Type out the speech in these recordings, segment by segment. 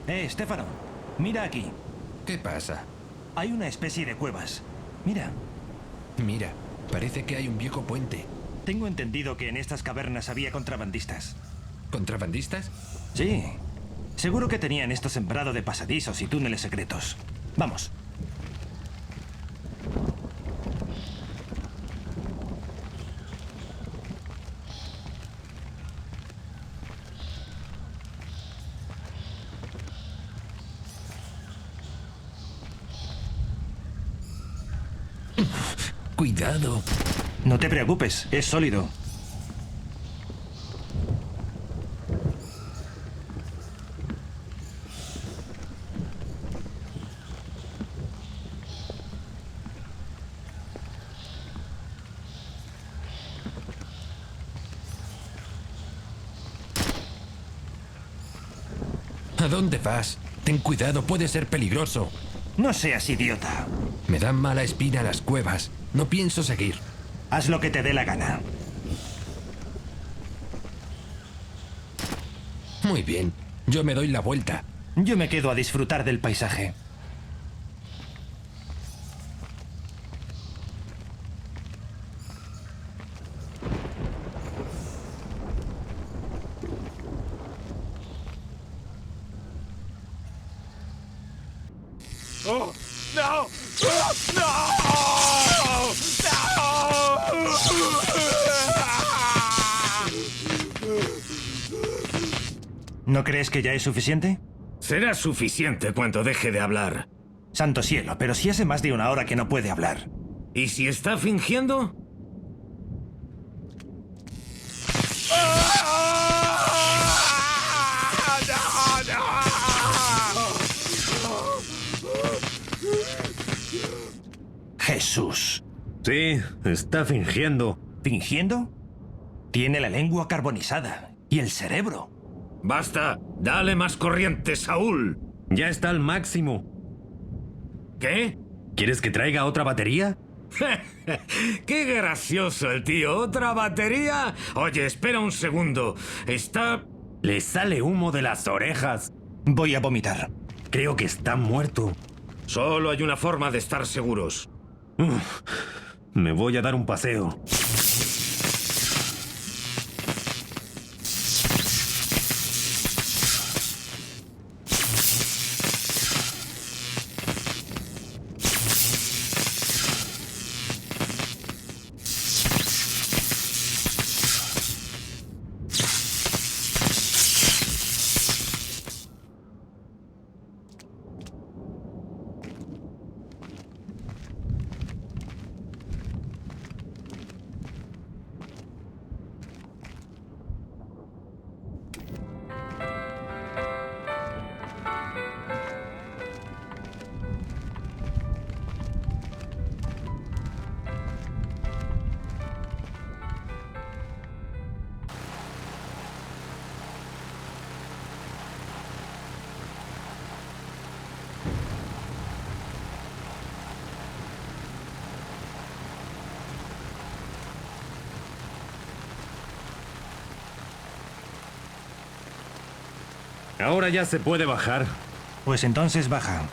Stefano, mira aquí. ¿Qué pasa? Hay una especie de cuevas. Mira. Mira, parece que hay un viejo puente. Tengo entendido que en estas cavernas había contrabandistas. ¿Contrabandistas? Sí. Seguro que tenían esto sembrado de pasadizos y túneles secretos. Vamos. Cuidado. No te preocupes, es sólido. ¿A dónde vas? Ten cuidado, puede ser peligroso. No seas idiota. Me dan mala espina las cuevas. No pienso seguir. Haz lo que te dé la gana. Muy bien, yo me doy la vuelta. Yo me quedo a disfrutar del paisaje. ¡Oh! ¡No! ¡Oh! ¡No! ¿No crees que ya es suficiente? Será suficiente cuando deje de hablar. Santo cielo, pero si hace más de una hora que no puede hablar. ¿Y si está fingiendo? Jesús. Sí, está fingiendo. ¿Fingiendo? Tiene la lengua carbonizada. ¿Y el cerebro? ¡Basta! ¡Dale más corriente, Saúl! Ya está al máximo. ¿Qué? ¿Quieres que traiga otra batería? ¡Qué gracioso el tío! ¿Otra batería? Oye, espera un segundo. Está... Le sale humo de las orejas. Voy a vomitar. Creo que está muerto. Solo hay una forma de estar seguros. Me voy a dar un paseo. Ahora ya se puede bajar. Pues entonces baja.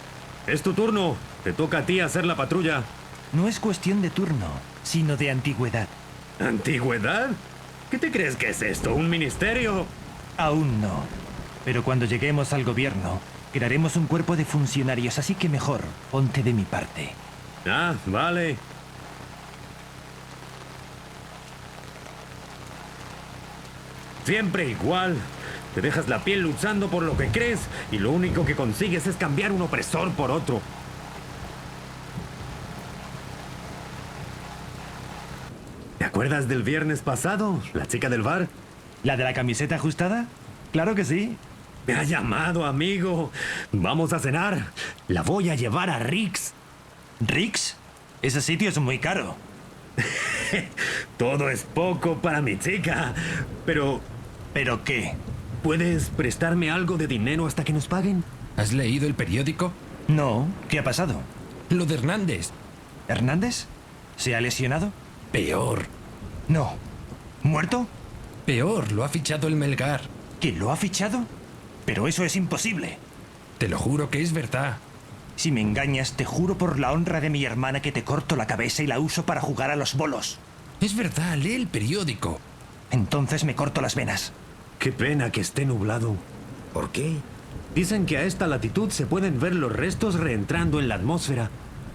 Es tu turno. Te toca a ti hacer la patrulla. No es cuestión de turno, sino de antigüedad. ¿Antigüedad? ¿Qué te crees que es esto? ¿Un ministerio? Aún no. Pero cuando lleguemos al gobierno, crearemos un cuerpo de funcionarios, así que mejor, ponte de mi parte. Ah, vale. Siempre igual. Te dejas la piel luchando por lo que crees y lo único que consigues es cambiar un opresor por otro. ¿Te acuerdas del viernes pasado? La chica del bar. ¿La de la camiseta ajustada? Claro que sí. Me ha llamado, amigo. Vamos a cenar. La voy a llevar a Rick's. ¿Rick's? Ese sitio es muy caro. Todo es poco para mi chica. Pero, ¿Pero qué? ¿puedes prestarme algo de dinero hasta que nos paguen? ¿Has leído el periódico? No, ¿qué ha pasado? Lo de Hernández. ¿Hernández? ¿Se ha lesionado? Peor. No. ¿Muerto? Peor, lo ha fichado el Melgar. ¿Quién lo ha fichado? Pero eso es imposible. Te lo juro que es verdad. Si me engañas, te juro por la honra de mi hermana que te corto la cabeza y la uso para jugar a los bolos. Es verdad, lee el periódico. Entonces me corto las venas. Qué pena que esté nublado. ¿Por qué? Dicen que a esta latitud se pueden ver los restos reentrando en la atmósfera.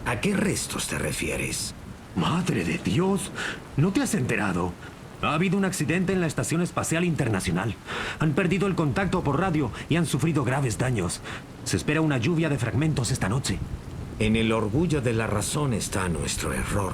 ¿A qué restos te refieres? ¡Madre de Dios! ¿No te has enterado? Ha habido un accidente en la Estación Espacial Internacional. Han perdido el contacto por radio y han sufrido graves daños. Se espera una lluvia de fragmentos esta noche. En el orgullo de la razón está nuestro error.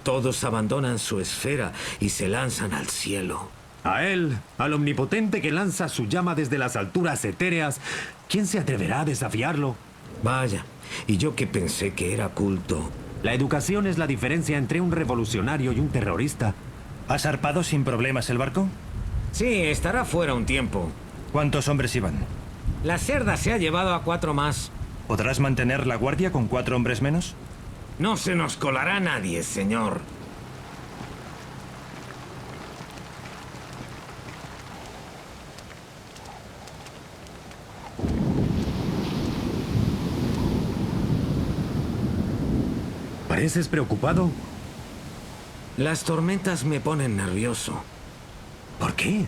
Todos abandonan su esfera y se lanzan al cielo. A él, al omnipotente que lanza su llama desde las alturas etéreas, ¿quién se atreverá a desafiarlo? Vaya, y yo que pensé que era culto. La educación es la diferencia entre un revolucionario y un terrorista. ¿Has zarpado sin problemas el barco? Sí, estará fuera un tiempo. ¿Cuántos hombres iban? La cerda se ha llevado a 4 más. ¿Podrás mantener la guardia con 4 hombres menos? No se nos colará nadie, señor. ¿Pareces preocupado? Las tormentas me ponen nervioso. ¿Por qué?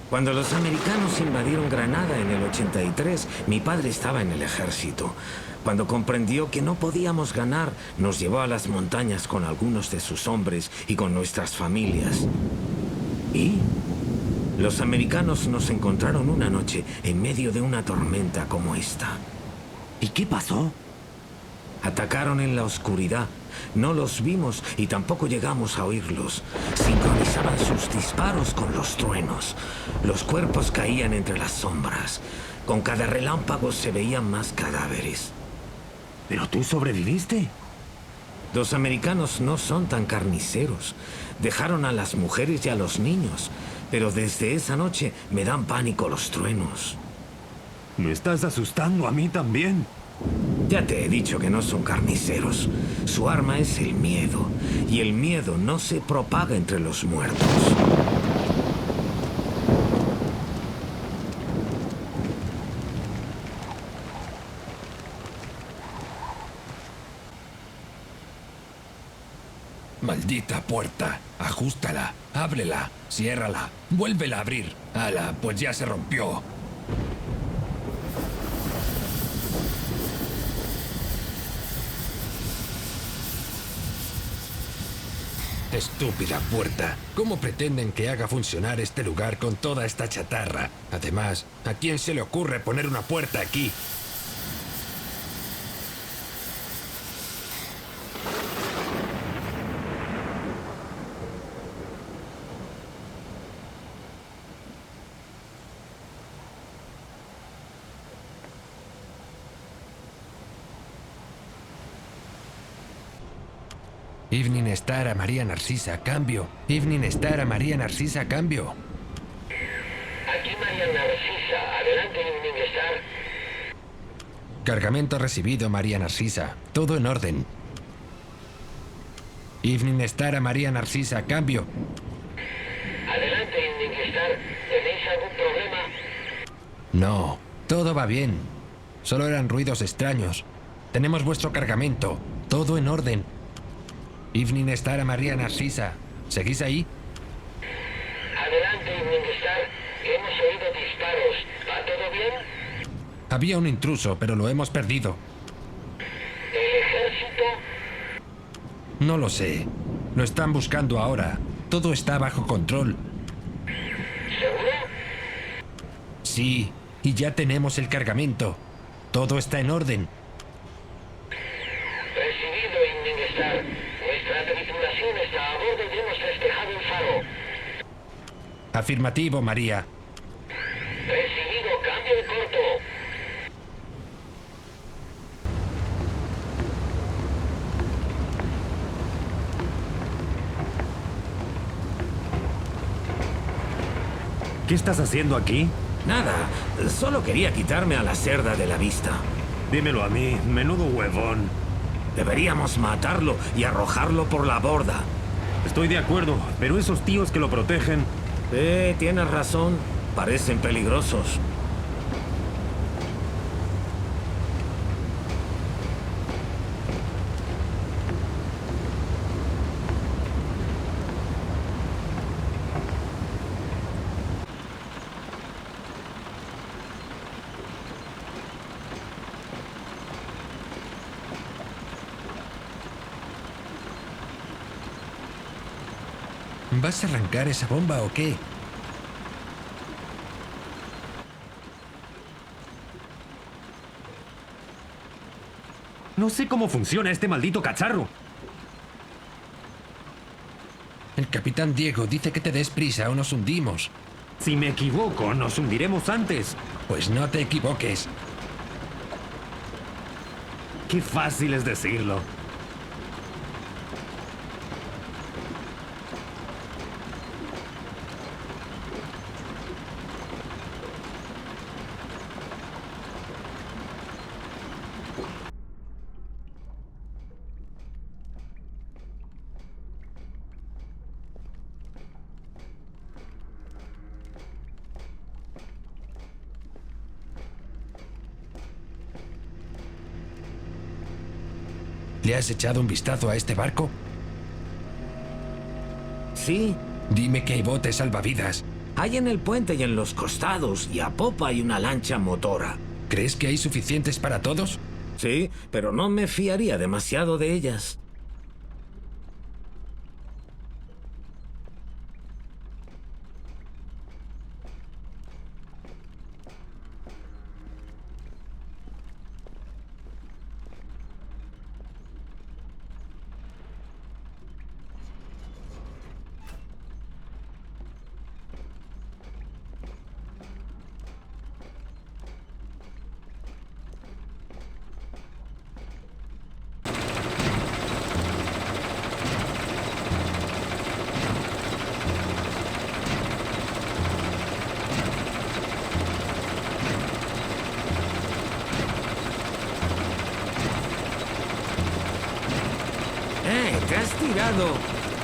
Cuando los americanos invadieron Granada en el 83, mi padre estaba en el ejército. Cuando comprendió que no podíamos ganar, nos llevó a las montañas con algunos de sus hombres y con nuestras familias. ¿Y? Los americanos nos encontraron una noche en medio de una tormenta como esta. ¿Y qué pasó? Atacaron en la oscuridad. No los vimos y tampoco llegamos a oírlos. Sincronizaban sus disparos con los truenos. Los cuerpos caían entre las sombras. Con cada relámpago se veían más cadáveres. ¿Pero tú sobreviviste? Los americanos no son tan carniceros. Dejaron a las mujeres y a los niños. Pero desde esa noche me dan pánico los truenos. Me estás asustando a mí también. Ya te he dicho que no son carniceros. Su arma es el miedo. Y el miedo no se propaga entre los muertos. Maldita puerta. Ajústala. Ábrela. Ciérrala. Vuélvela a abrir. Ala, pues ya se rompió. Estúpida puerta. ¿Cómo pretenden que haga funcionar este lugar con toda esta chatarra? Además, ¿a quién se le ocurre poner una puerta aquí? Evening Star a María Narcisa, cambio. Evening Star a María Narcisa, cambio. Aquí María Narcisa, adelante Evening Star. Cargamento recibido, María Narcisa. Todo en orden. Evening Star a María Narcisa, cambio. Adelante Evening Star, ¿tenéis algún problema? No, todo va bien. Solo eran ruidos extraños. Tenemos vuestro cargamento. Todo en orden. Evening Star a María Narcisa. ¿Seguís ahí? Adelante Evening Star, hemos oído disparos. ¿Va todo bien? Había un intruso, pero lo hemos perdido. ¿El ejército? No lo sé. Lo están buscando ahora. Todo está bajo control. ¿Seguro? Sí, y ya tenemos el cargamento. Todo está en orden. Recibido Evening Star. Nuestra tripulación está a bordo y hemos despejado el faro. Afirmativo, María. Recibido, cambio de corto. ¿Qué estás haciendo aquí? Nada, solo quería quitarme a la cerda de la vista. Dímelo a mí, menudo huevón. Deberíamos matarlo y arrojarlo por la borda. Estoy de acuerdo, pero esos tíos que lo protegen... Tienes razón. Parecen peligrosos. ¿Vas a arrancar esa bomba o qué? No sé cómo funciona este maldito cacharro. El capitán Diego dice que te des prisa o nos hundimos. Si me equivoco, nos hundiremos antes. Pues no te equivoques. Qué fácil es decirlo. ¿Le has echado un vistazo a este barco? Sí, Dime que hay botes salvavidas. hay en el puente y en los costados, y a popa hay una lancha motora. ¿Crees que hay suficientes para todos? Sí, pero no me fiaría demasiado de ellas. ¿Te has tirado?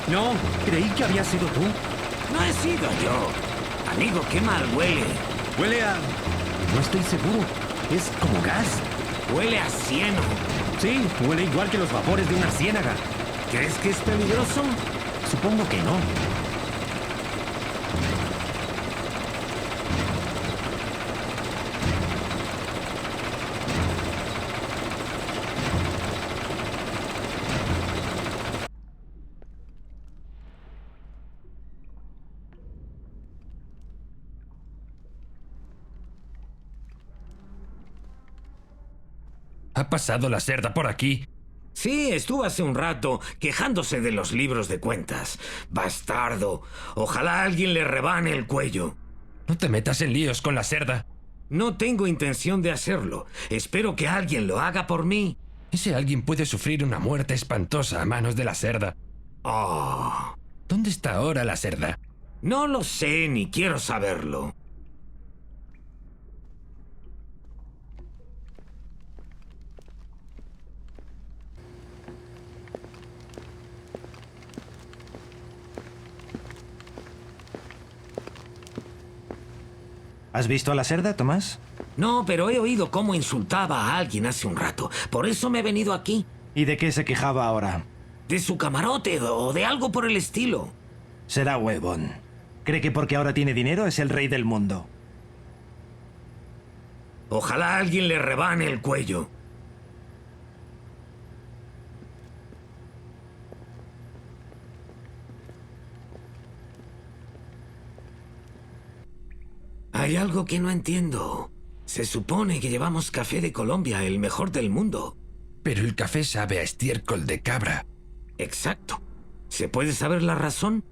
No, creí que había sido tú. No he sido yo. Amigo, qué mal huele. Huele a... No estoy seguro. Es como gas. Huele a cieno. Sí, huele igual que los vapores de una ciénaga. ¿Crees que es peligroso? Supongo que no. ¿Ha pasado la cerda por aquí? Sí, estuvo hace un rato quejándose de los libros de cuentas. Bastardo. Ojalá alguien le rebane el cuello. No te metas en líos con la cerda. No tengo intención de hacerlo. Espero que alguien lo haga por mí. Ese alguien puede sufrir una muerte espantosa a manos de la cerda. Oh, ¿Dónde está ahora la cerda? no lo sé ni quiero saberlo. ¿Has visto a la cerda, Tomás? No, pero he oído cómo insultaba a alguien hace un rato. Por eso me he venido aquí. ¿Y de qué se quejaba ahora? De su camarote o de algo por el estilo. Será huevón. Cree que porque ahora tiene dinero es el rey del mundo. Ojalá alguien le rebane el cuello. Hay algo que no entiendo. Se supone que llevamos café de Colombia, el mejor del mundo. Pero el café sabe a estiércol de cabra. Exacto. ¿Se puede saber la razón?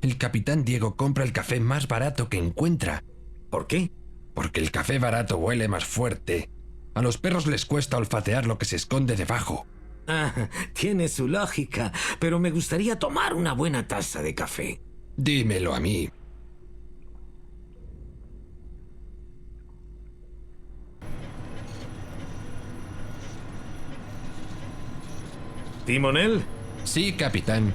El capitán Diego compra el café más barato que encuentra. ¿Por qué? Porque el café barato huele más fuerte. A los perros les cuesta olfatear lo que se esconde debajo. Ah, tiene su lógica, pero me gustaría tomar una buena taza de café. Dímelo a mí. ¿Timonel? Sí, capitán.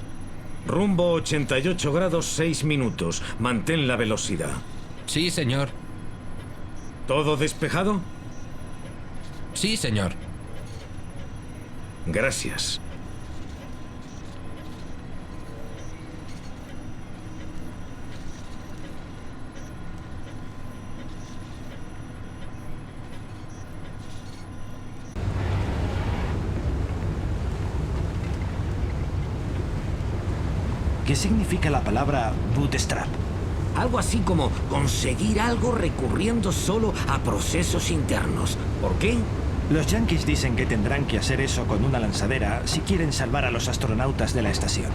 Rumbo 88 grados 6 minutos. Mantén la velocidad. Sí, señor. ¿Todo despejado? Sí, señor. Gracias. ¿Qué significa la palabra bootstrap? Algo así como conseguir algo recurriendo solo a procesos internos. ¿Por qué? Los yanquis dicen que tendrán que hacer eso con una lanzadera si quieren salvar a los astronautas de la estación.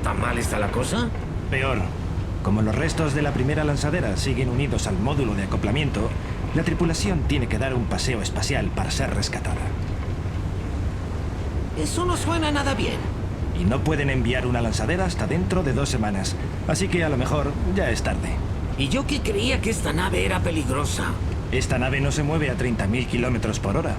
¿Tan mal está la cosa? Peor, como los restos de la primera lanzadera siguen unidos al módulo de acoplamiento, la tripulación tiene que dar un paseo espacial para ser rescatada. Eso no suena nada bien. Y no pueden enviar una lanzadera hasta dentro de 2 semanas, así que a lo mejor ya es tarde. Y yo que creía que esta nave era peligrosa. Esta nave no se mueve a 30.000 kilómetros por hora.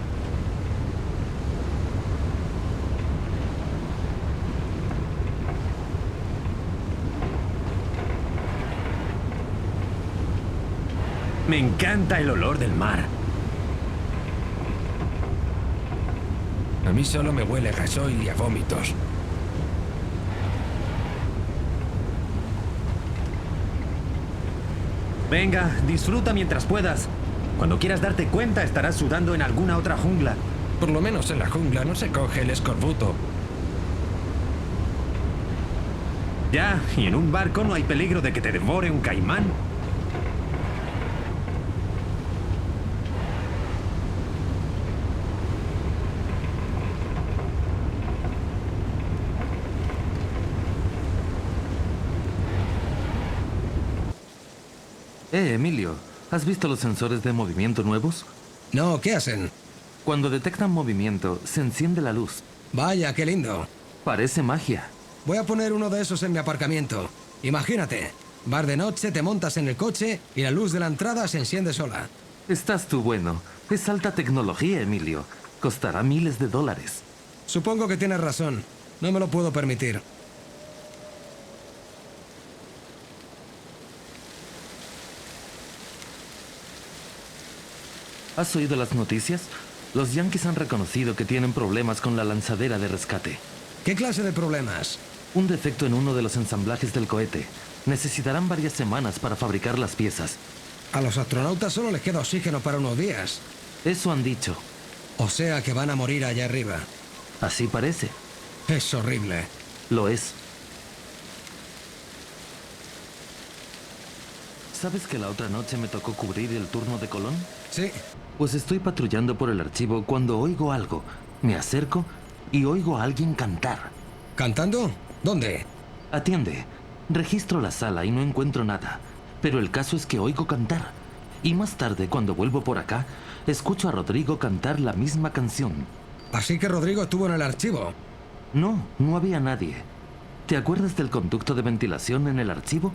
Me encanta el olor del mar. A mí solo me huele a gasoil y a vómitos. Venga, disfruta mientras puedas. Cuando quieras darte cuenta, estarás sudando en alguna otra jungla. Por lo menos en la jungla no se coge el escorbuto. Ya, y en un barco no hay peligro de que te devore un caimán. Emilio, ¿has visto los sensores de movimiento nuevos? No, ¿qué hacen? Cuando detectan movimiento, se enciende la luz. Vaya, qué lindo. Parece magia. Voy a poner uno de esos en mi aparcamiento. Imagínate, vas de noche, te montas en el coche y la luz de la entrada se enciende sola. Estás tú bueno. Es alta tecnología, Emilio. Costará miles de dólares. Supongo que tienes razón. No me lo puedo permitir. ¿Has oído las noticias? Los yanquis han reconocido que tienen problemas con la lanzadera de rescate. ¿Qué clase de problemas? Un defecto en uno de los ensamblajes del cohete. Necesitarán varias semanas para fabricar las piezas. A los astronautas solo les queda oxígeno para unos días. Eso han dicho. O sea que van a morir allá arriba. Así parece. Es horrible. Lo es. ¿Sabes que la otra noche me tocó cubrir el turno de Colón? Sí. Pues estoy patrullando por el archivo cuando oigo algo. Me acerco y oigo a alguien cantar. ¿Cantando? ¿Dónde? Atiende. Registro la sala y no encuentro nada. Pero el caso es que oigo cantar. Y más tarde, cuando vuelvo por acá, escucho a Rodrigo cantar la misma canción. Así que Rodrigo estuvo en el archivo. No, no había nadie. ¿Te acuerdas del conducto de ventilación en el archivo?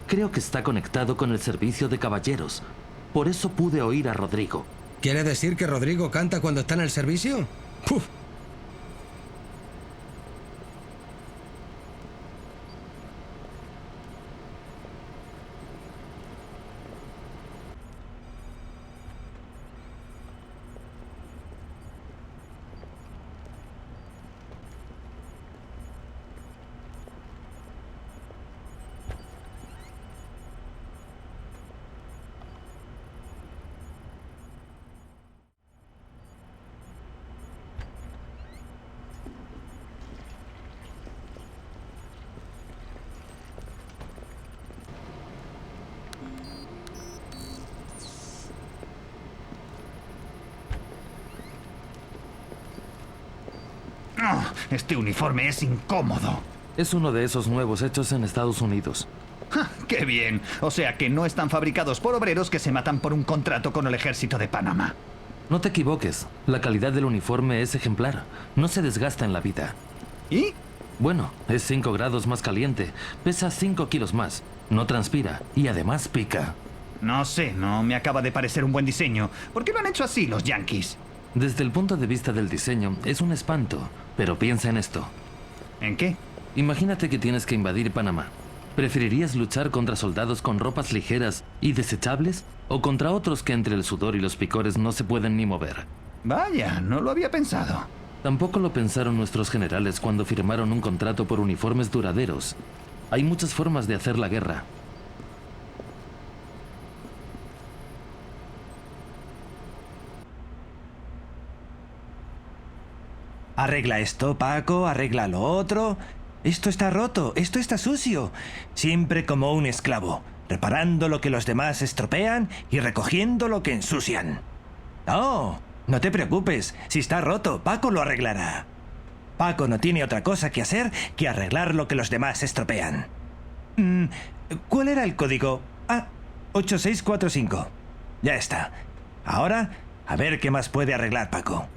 Creo que está conectado con el servicio de caballeros. Por eso pude oír a Rodrigo. ¿Quiere decir que Rodrigo canta cuando está en el servicio? ¡Puf! Este uniforme es incómodo. Es uno de esos nuevos hechos en Estados Unidos. ¡Ja! ¡Qué bien! O sea que no están fabricados por obreros que se matan por un contrato con el ejército de Panamá. No te equivoques. La calidad del uniforme es ejemplar. No se desgasta en la vida. ¿Y? Bueno, es 5 grados más caliente. Pesa 5 kilos más. No transpira. Y además pica. No sé, no me acaba de parecer un buen diseño. ¿Por qué lo han hecho así los yanquis? Desde el punto de vista del diseño, es un espanto. Pero piensa en esto. ¿En qué? Imagínate que tienes que invadir Panamá. ¿Preferirías luchar contra soldados con ropas ligeras y desechables? ¿O contra otros que entre el sudor y los picores no se pueden ni mover? Vaya, no lo había pensado. Tampoco lo pensaron nuestros generales cuando firmaron un contrato por uniformes duraderos. Hay muchas formas de hacer la guerra. Arregla esto, Paco, arregla lo otro. Esto está roto, esto está sucio. Siempre como un esclavo, reparando lo que los demás estropean y recogiendo lo que ensucian. No, no te preocupes. Si está roto, Paco lo arreglará. Paco no tiene otra cosa que hacer que arreglar lo que los demás estropean. ¿Cuál era el código? 8645. Ya está. Ahora, a ver qué más puede arreglar Paco.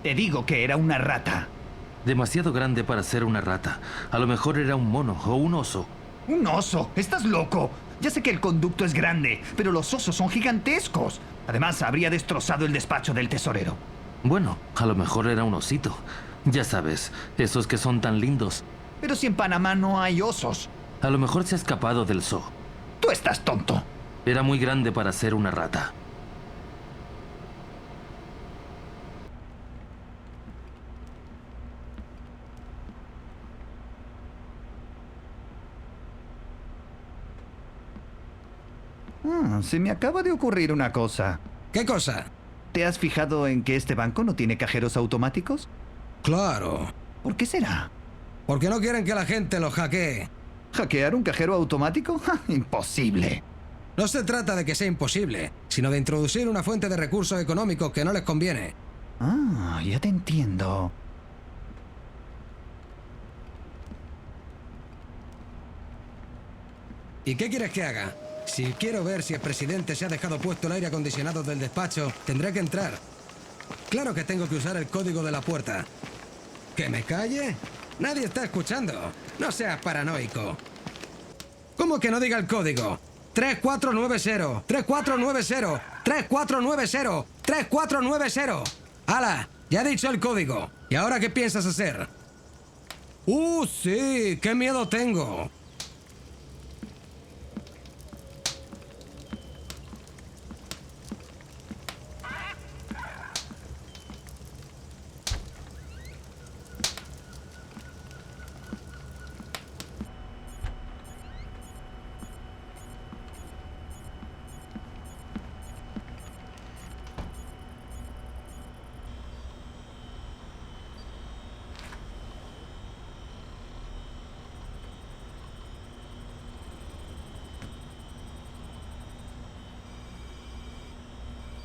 Te digo que era una rata. Demasiado grande para ser una rata. A lo mejor era un mono o un oso. ¡Un oso! ¡Estás loco! Ya sé que el conducto es grande, pero los osos son gigantescos. Además, habría destrozado el despacho del tesorero. Bueno, a lo mejor era un osito. Ya sabes, esos que son tan lindos. Pero si en Panamá no hay osos. A lo mejor se ha escapado del zoo. Tú estás tonto. Era muy grande para ser una rata. Se me acaba de ocurrir una cosa. ¿Qué cosa? ¿Te has fijado en que este banco no tiene cajeros automáticos? Claro. ¿Por qué será? Porque no quieren que la gente los hackee. ¿Hackear un cajero automático? ¡Ja! Imposible. No se trata de que sea imposible, sino de introducir una fuente de recursos económicos que no les conviene. Ah, ya te entiendo. ¿Y qué quieres que haga? Si quiero ver si el presidente se ha dejado puesto el aire acondicionado del despacho, tendré que entrar. Claro que tengo que usar el código de la puerta. ¿Que me calle? Nadie está escuchando. No seas paranoico. ¿Cómo que no diga el código? 3490, 3490, 3490, 3490. ¡Hala! Ya he dicho el código. ¿Y ahora qué piensas hacer? Sí, qué miedo tengo.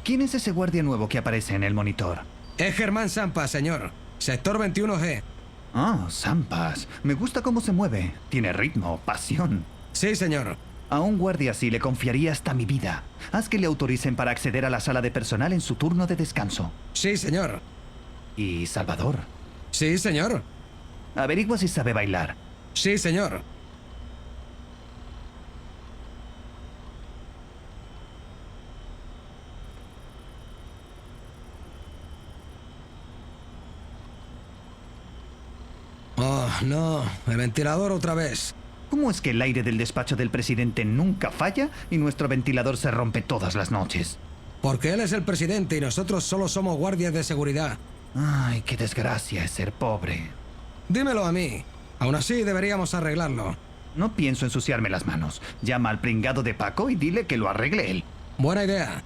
¿Quién es ese guardia nuevo que aparece en el monitor? Es Germán Sampa, señor. Sector 21G. Ah, Sampas. Me gusta cómo se mueve. Tiene ritmo, pasión. Sí, señor. A un guardia así le confiaría hasta mi vida. Haz que le autoricen para acceder a la sala de personal en su turno de descanso. Sí, señor. ¿Y Salvador? Sí, señor. Averigua si sabe bailar. Sí, señor. Oh, no. El ventilador otra vez. ¿Cómo es que el aire del despacho del presidente nunca falla y nuestro ventilador se rompe todas las noches? Porque él es el presidente y nosotros solo somos guardias de seguridad. Ay, qué desgracia es ser pobre. Dímelo a mí. Aún así deberíamos arreglarlo. No pienso ensuciarme las manos. Llama al pringado de Paco y dile que lo arregle él. Buena idea.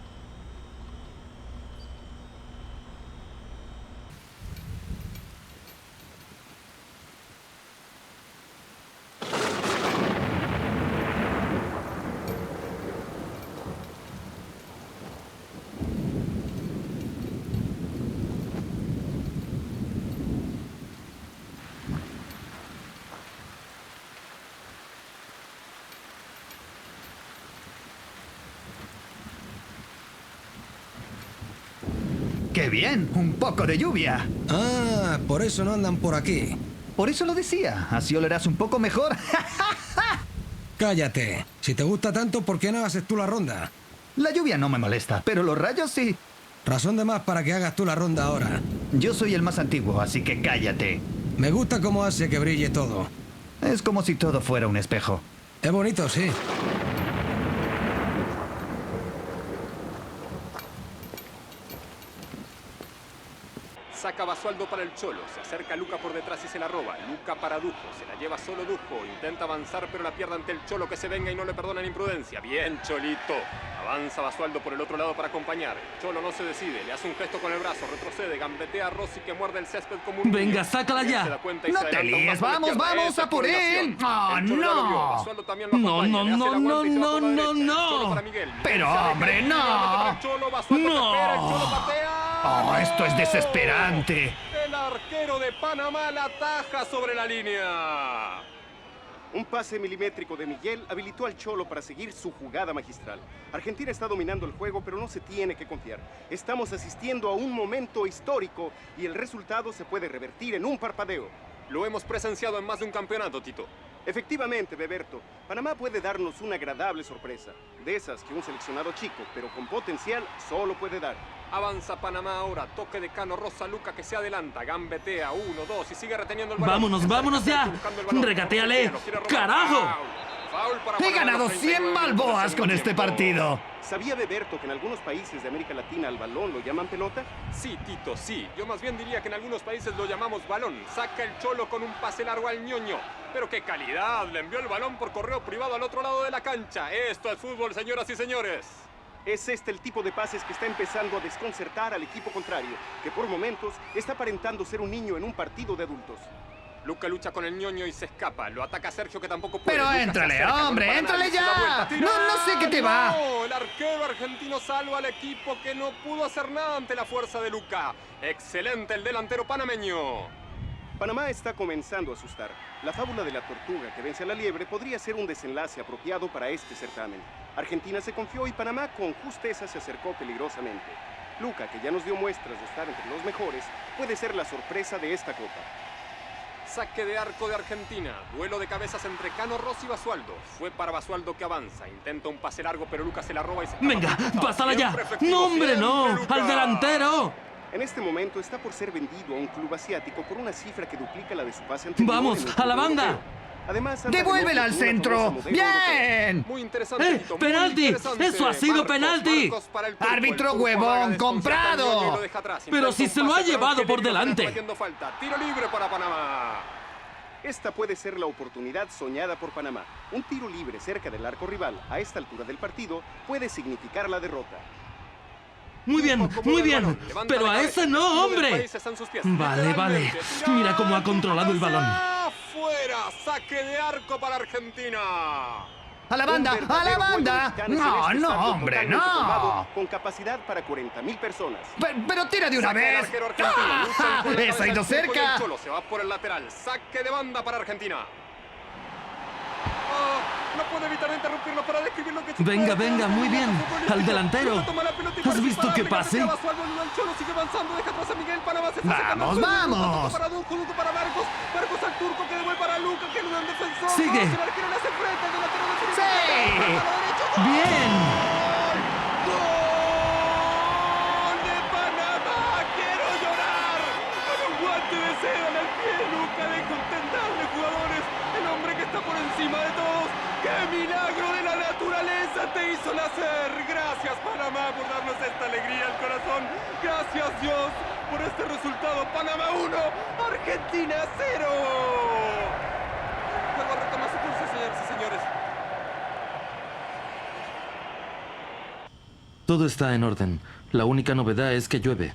¡Qué bien! ¡Un poco de lluvia! Ah, por eso no andan por aquí. Por eso lo decía. Así olerás un poco mejor. Cállate. Si te gusta tanto, ¿por qué no haces tú la ronda? La lluvia no me molesta, pero los rayos sí. Razón de más para que hagas tú la ronda ahora. Yo soy el más antiguo, así que cállate. Me gusta cómo hace que brille todo. Es como si todo fuera un espejo. Es bonito, sí. Saca Basualdo para el Cholo. Se acerca Luca por detrás y se la roba. Luca para Dujo. Se la lleva solo Dujo. Intenta avanzar, pero la pierde ante el Cholo, que se venga y no le perdonan imprudencia. Bien, Cholito. Avanza Basualdo por el otro lado para acompañar. El Cholo no se decide. Le hace un gesto con el brazo. Retrocede. Gambetea a Rossi, que muerde el césped como un Venga, niño. sácala Él ya. se da cuenta y No se te adelanta un líes. paso a la Vamos, izquierda. vamos, Esa a por coordinación. él. ¡Oh, El Cholo ya lo vio. no! Basualdo también lo No, acompaña. no, Le hace no, la vuelta y se va no, por la no, derecha. El Cholo no. para Miguel. Pero, Se aleja hombre, y no. para el Cholo. Basualdo No. se espera. El Cholo patea. ¡Oh, esto es desesperante! El arquero de Panamá la ataja sobre la línea. Un pase milimétrico de Miguel habilitó al Cholo para seguir su jugada magistral. Argentina está dominando el juego, pero no se tiene que confiar. Estamos asistiendo a un momento histórico y el resultado se puede revertir en un parpadeo. Lo hemos presenciado en más de un campeonato, Tito. Efectivamente, Beberto, Panamá puede darnos una agradable sorpresa. De esas que un seleccionado chico, pero con potencial, solo puede dar. Avanza Panamá ahora, toque de Cano, Rosa Luca que se adelanta, gambetea, 1, 2 y sigue reteniendo el balón. Vámonos, vámonos ya. Buscando el balón. Regatéale. Lo quiere robar. ¡Carajo! Foul para He Panamá, ganado los 100 39 balboas minutos con del este segundo tiempo. partido. ¿Sabía Beberto que en algunos países de América Latina al balón lo llaman pelota? Sí, Tito, sí. Yo más bien diría que en algunos países lo llamamos balón. Saca el Cholo con un pase largo al Ñoño. Pero qué calidad, le envió el balón por correo privado al otro lado de la cancha. Esto es fútbol, señoras y señores. Es este el tipo de pases que está empezando a desconcertar al equipo contrario, que por momentos está aparentando ser un niño en un partido de adultos. Luca lucha con el Ñoño y se escapa. Lo ataca Sergio, que tampoco puede. Pero Luca se éntrale, acerca, no hombre, le para éntrale nadie, se da ya. vuelta, tira. No sé qué te va. No, el arquero argentino salva al equipo que no pudo hacer nada ante la fuerza de Luca. Excelente el delantero panameño. Panamá está comenzando a asustar. La fábula de la tortuga que vence a la liebre podría ser un desenlace apropiado para este certamen. Argentina se confió y Panamá con justeza se acercó peligrosamente. Luca, que ya nos dio muestras de estar entre los mejores, puede ser la sorpresa de esta copa. Saque de arco de Argentina. Duelo de cabezas entre Cano, Rossi y Basualdo. Fue para Basualdo, que avanza. Intenta un pase largo, pero Luca se la roba y se escapa. Venga, pásala ya. Siempre efectivo, No, hombre, no. siempre Luca. Al delantero. En este momento está por ser vendido a un club asiático por una cifra que duplica la de su pase anterior. Vamos, en el a la fútbol banda. europeo. Además, anda ¡Devuélvela de al novio con una centro! famosa modelo europea. ¡Bien! Muy interesante, Tito, muy penalti. interesante. Eso ha sido penalti. Marcos para el turco. Árbitro El turco huevón, amaga, desconcierta comprado. al Ñoño y lo deja atrás. Pero Intenta si un se lo pase, ha pero llevado por Angelini lo delante. está haciendo falta. Tiro libre para Panamá. Esta puede ser la oportunidad soñada por Panamá. Un tiro libre cerca del arco rival a esta altura del partido puede significar la derrota. Muy bien, muy bien. Pero a ese no, hombre. Vale, vale. Mira cómo ha controlado el balón. ¡Fuera! ¡Saque de arco para Argentina! ¡A la banda! Un ¡A la verdadero banda! juego mexicano es No, en este no, estadio hombre, totalmente no. colmado, con capacidad para 40.000 personas. Pero tira de una Saca el vez. arquero argentino. ¡Ah! Luchan con la ¡Esa ha cabeza ido el turco y el cerca! Cholo se va por el lateral. Saque de banda para Argentina. Oh, no puedo evitar interrumpirlo para describir lo que sucede. Venga, venga, muy bien. Al delantero. Luca toma la pelota y ¿Has para visto disparar, qué le pase? cabecea Basualdo, el Cholo sigue avanzando, deja atrás a Miguel. Panamá se está acercando al ¡Vamos, suelo. vamos! Luca para Dujo, Dujo para Marcos. Marcos al turco, que devuelve para Luca, que ayuda al defensor. Sigue. El arquero le hace frente, el delantero de ¡Sí! Bien. ¡Gol de Panamá! ¡Quiero llorar! Con un guante de seda en el pie, Luca de contentables jugadores. El hombre que está por encima de todos. ¡Qué milagro de la naturaleza te hizo nacer! Gracias, Panamá, por darnos esta alegría al corazón. Gracias, Dios, por este resultado. Panamá 1, Argentina 0. Vuelvo a retomar su pulso, señoras y señores. Todo está en orden. La única novedad es que llueve.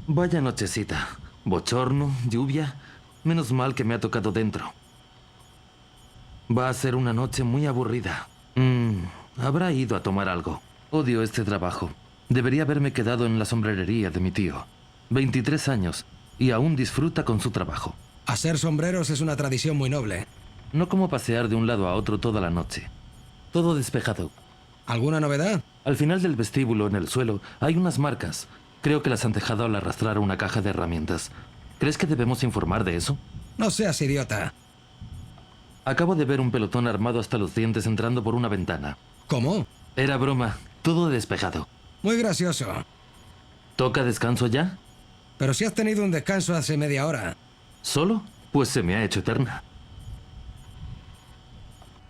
Vaya nochecita. Bochorno, lluvia. Menos mal que me ha tocado dentro. Va a ser una noche muy aburrida. Habrá ido a tomar algo. Odio este trabajo. Debería haberme quedado en la sombrerería de mi tío. 23 años y aún disfruta con su trabajo. Hacer sombreros es una tradición muy noble. No como pasear de un lado a otro toda la noche. Todo despejado. ¿Alguna novedad? Al final del vestíbulo, en el suelo, hay unas marcas. Creo que las han dejado al arrastrar una caja de herramientas. ¿Crees que debemos informar de eso? No seas idiota. Acabo de ver un pelotón armado hasta los dientes entrando por una ventana. ¿Cómo? Era broma. Todo despejado. Muy gracioso. ¿Toca descanso ya? Pero si has tenido un descanso hace media hora. ¿Solo? Pues se me ha hecho eterna.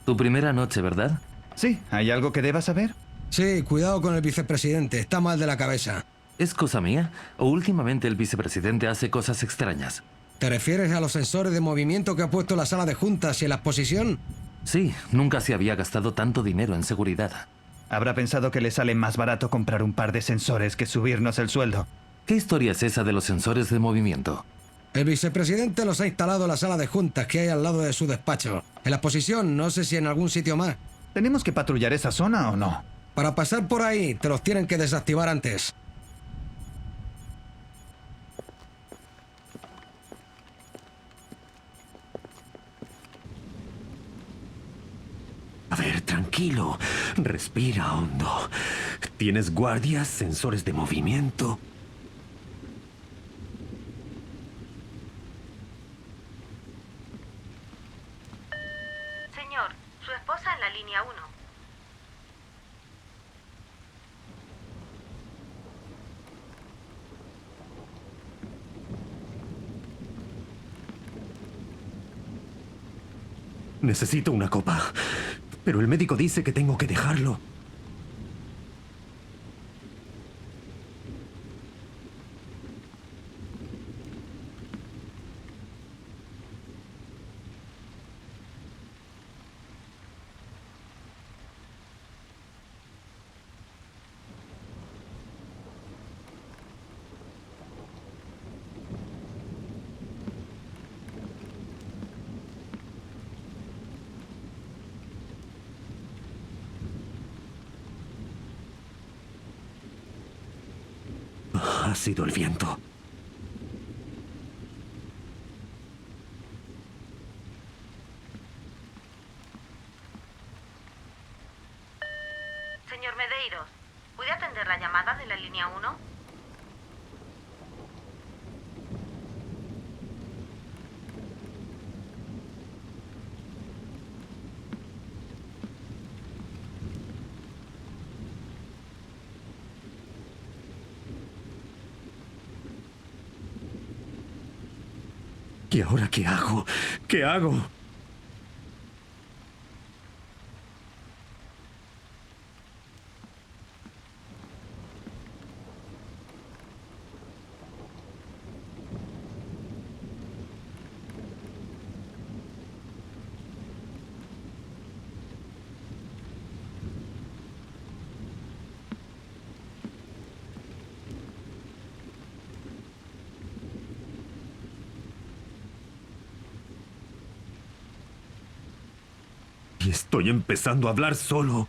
Tu primera noche, ¿verdad? Sí, ¿hay algo que deba saber? Sí, cuidado con el vicepresidente. Está mal de la cabeza. ¿Es cosa mía? ¿O últimamente el vicepresidente hace cosas extrañas? ¿Te refieres a los sensores de movimiento que ha puesto en la sala de juntas y en la exposición? Sí, nunca se había gastado tanto dinero en seguridad. Habrá pensado que le sale más barato comprar un par de sensores que subirnos el sueldo. ¿Qué historia es esa de los sensores de movimiento? El vicepresidente los ha instalado en la sala de juntas que hay al lado de su despacho. En la exposición, no sé si en algún sitio más. ¿Tenemos que patrullar esa zona o no? Para pasar por ahí, te los tienen que desactivar antes. A ver, tranquilo. Respira hondo. ¿Tienes guardias, sensores de movimiento? Señor, su esposa en la línea 1. Necesito una copa. Pero el médico dice que tengo que dejarlo. Ha sido el viento. Señor Medeiros, ¿puede atender la llamada de la línea 1? ¿Y ahora qué hago? ¿Qué hago? Y estoy empezando a hablar solo.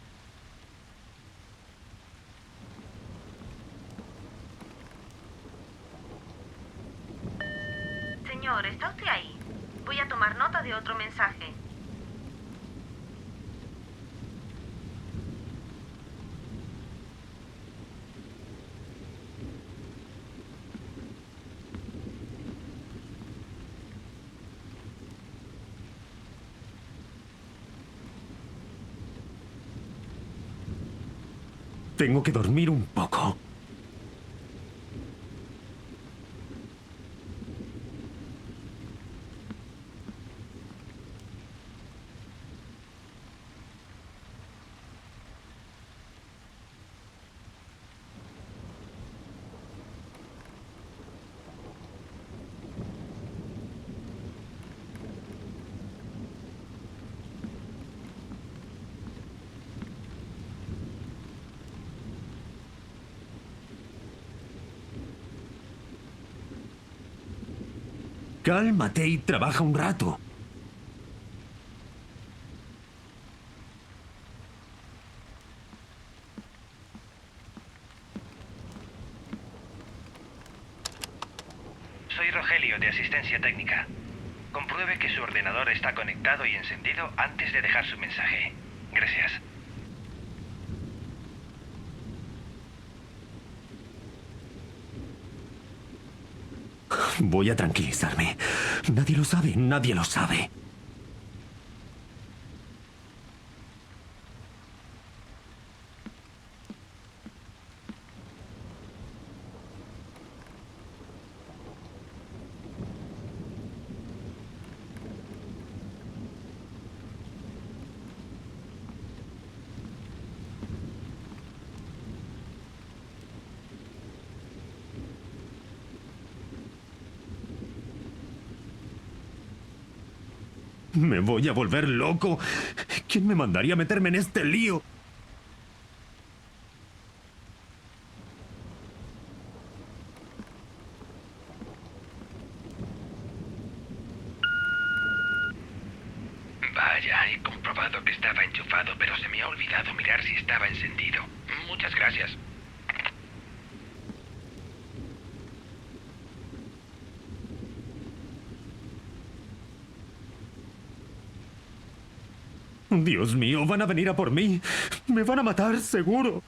Señor, ¿está usted ahí? Voy a tomar nota de otro mensaje. Tengo que dormir un poco. Cálmate y trabaja un rato. Soy Rogelio, de Asistencia Técnica. Compruebe que su ordenador está conectado y encendido antes de dejar su mensaje. Gracias. Voy a tranquilizarme. Nadie lo sabe, nadie lo sabe. Me voy a volver loco. ¿Quién me mandaría a meterme en este lío? Vaya, he comprobado que estaba enchufado, pero se me ha olvidado mirar si estaba encendido. Muchas gracias. Dios mío, van a venir a por mí. Me van a matar, seguro.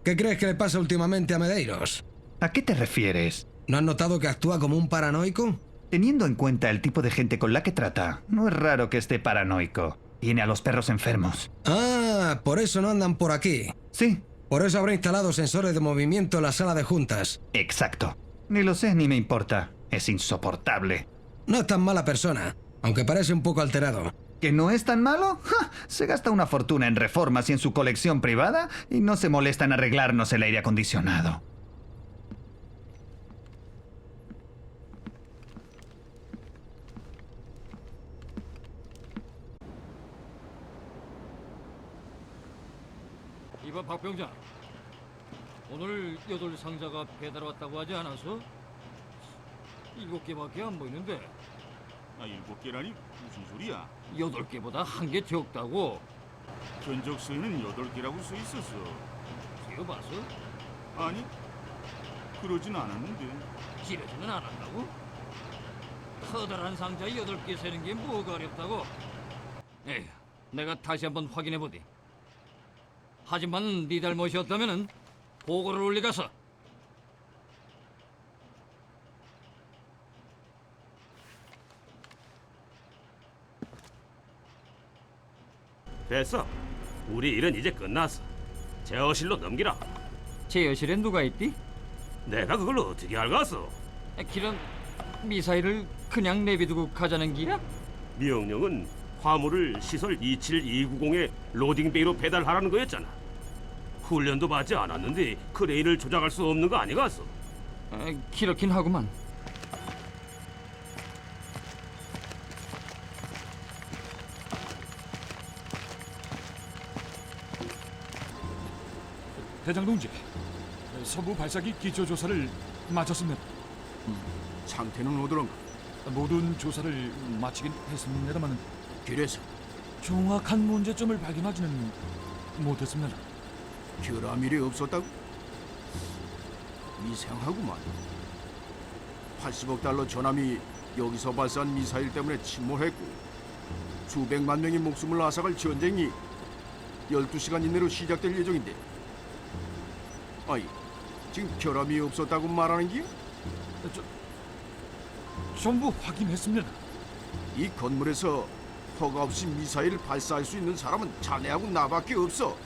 ¿Qué crees que le pasa últimamente a Medeiros? ¿A qué te refieres? ¿No has notado que actúa como un paranoico? Teniendo en cuenta el tipo de gente con la que trata, no es raro que esté paranoico. Tiene a los perros enfermos. Ah, por eso no andan por aquí. Sí. Por eso habrá instalado sensores de movimiento en la sala de juntas. Exacto. Ni lo sé ni me importa. Es insoportable. No es tan mala persona, aunque parece un poco alterado. ¿Que no es tan malo? ¡Ja! Se gasta una fortuna en reformas y en su colección privada y no se molesta en arreglarnos el aire acondicionado. 이봐 박병장, 오늘 8상자가 배달 왔다고 하지 않았어? 7개밖에 안 보이는데. 7개라니 무슨 소리야? 8개보다 한 개 적다고. 견적서에는 8개라고 써 있었어. 지어봤어? 아니, 그러진 않았는데. 지르지는 않았다고? 커다란 상자 8개 세는 게 뭐가 어렵다고? 에휴, 내가 다시 한번 확인해보디. 하지만 네 잘못이었다면은 보고를 올리가서. 됐어. 우리 일은 이제 끝났어. 제어실로 넘기라. 제어실에 누가 있디? 내가 그걸 어떻게 알겠어? 기런 미사일을 그냥 내비두고 가자는 기야? 명령은 화물을 시설 27290에 로딩베이로 배달하라는 거였잖아. 훈련도 받지 않았는데 크레인을 조작할 수 없는 거 아니겠어? 그렇긴 하구만. 대장 동지, 서부 발사기 기초조사를 마쳤습니다. 상태는 어떠런가? 모든 조사를 마치긴 했습니다만 그래서 정확한 문제점을 발견하지는 못했습니다. 결함일이 없었다고? 이상하구만. 80억 달러 전함이 여기서 발사한 미사일 때문에 침몰했고 수백만 명의 목숨을 앗아갈 전쟁이 12시간 이내로 시작될 예정인데 아이, 지금 결함이 없었다고 말하는 기야? 전부 확인했습니다. 이 건물에서 허가 없이 미사일을 발사할 수 있는 사람은 자네하고 나밖에 없어.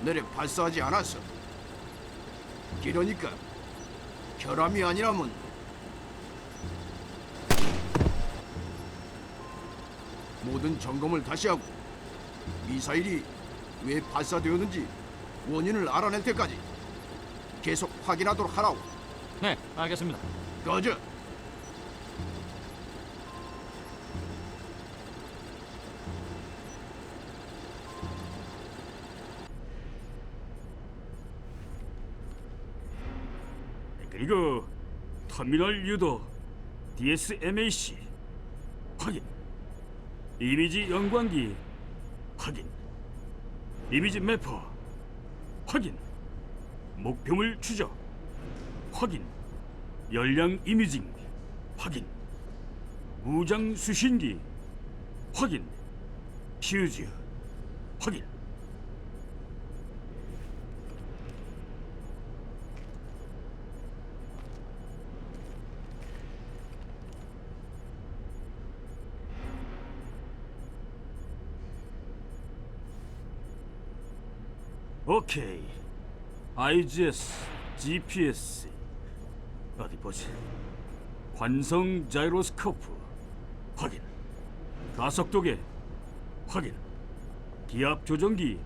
내래 발사하지 않았어. 그러니까 결함이 아니라면 모든 점검을 다시 하고 미사일이 왜 발사되었는지 원인을 알아낼 때까지 계속 확인하도록 하라고. 네, 알겠습니다. 꺼져. 그리고 터미널 유도 DSMAC 확인. 이미지 영광기 확인. 이미지 매퍼 확인. 목표물 추적 확인. 열량 이미징 확인. 무장 수신기 확인. 퓨즈 확인. 오케이. IGS, GPS. 어디 보지? 관성 자이로스코프 확인. 가속도계 확인. 기압 조정기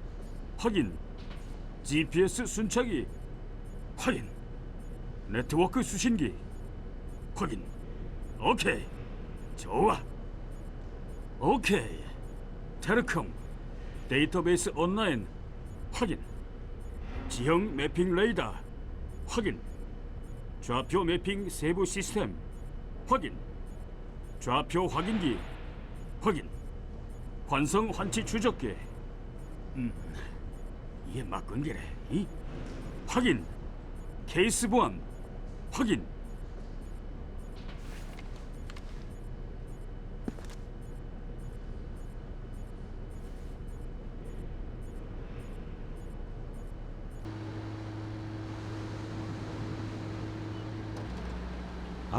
확인. GPS 순차기 확인. 네트워크 수신기 확인. 오케이. 좋아. 오케이. 테레콤 데이터베이스 온라인 확인. 지형 매핑 레이더 확인. 좌표 매핑 세부 시스템 확인. 좌표 확인기 확인. 관성 환치 추적기 이게 막건 게래. 이? 확인. 케이스 보안 확인.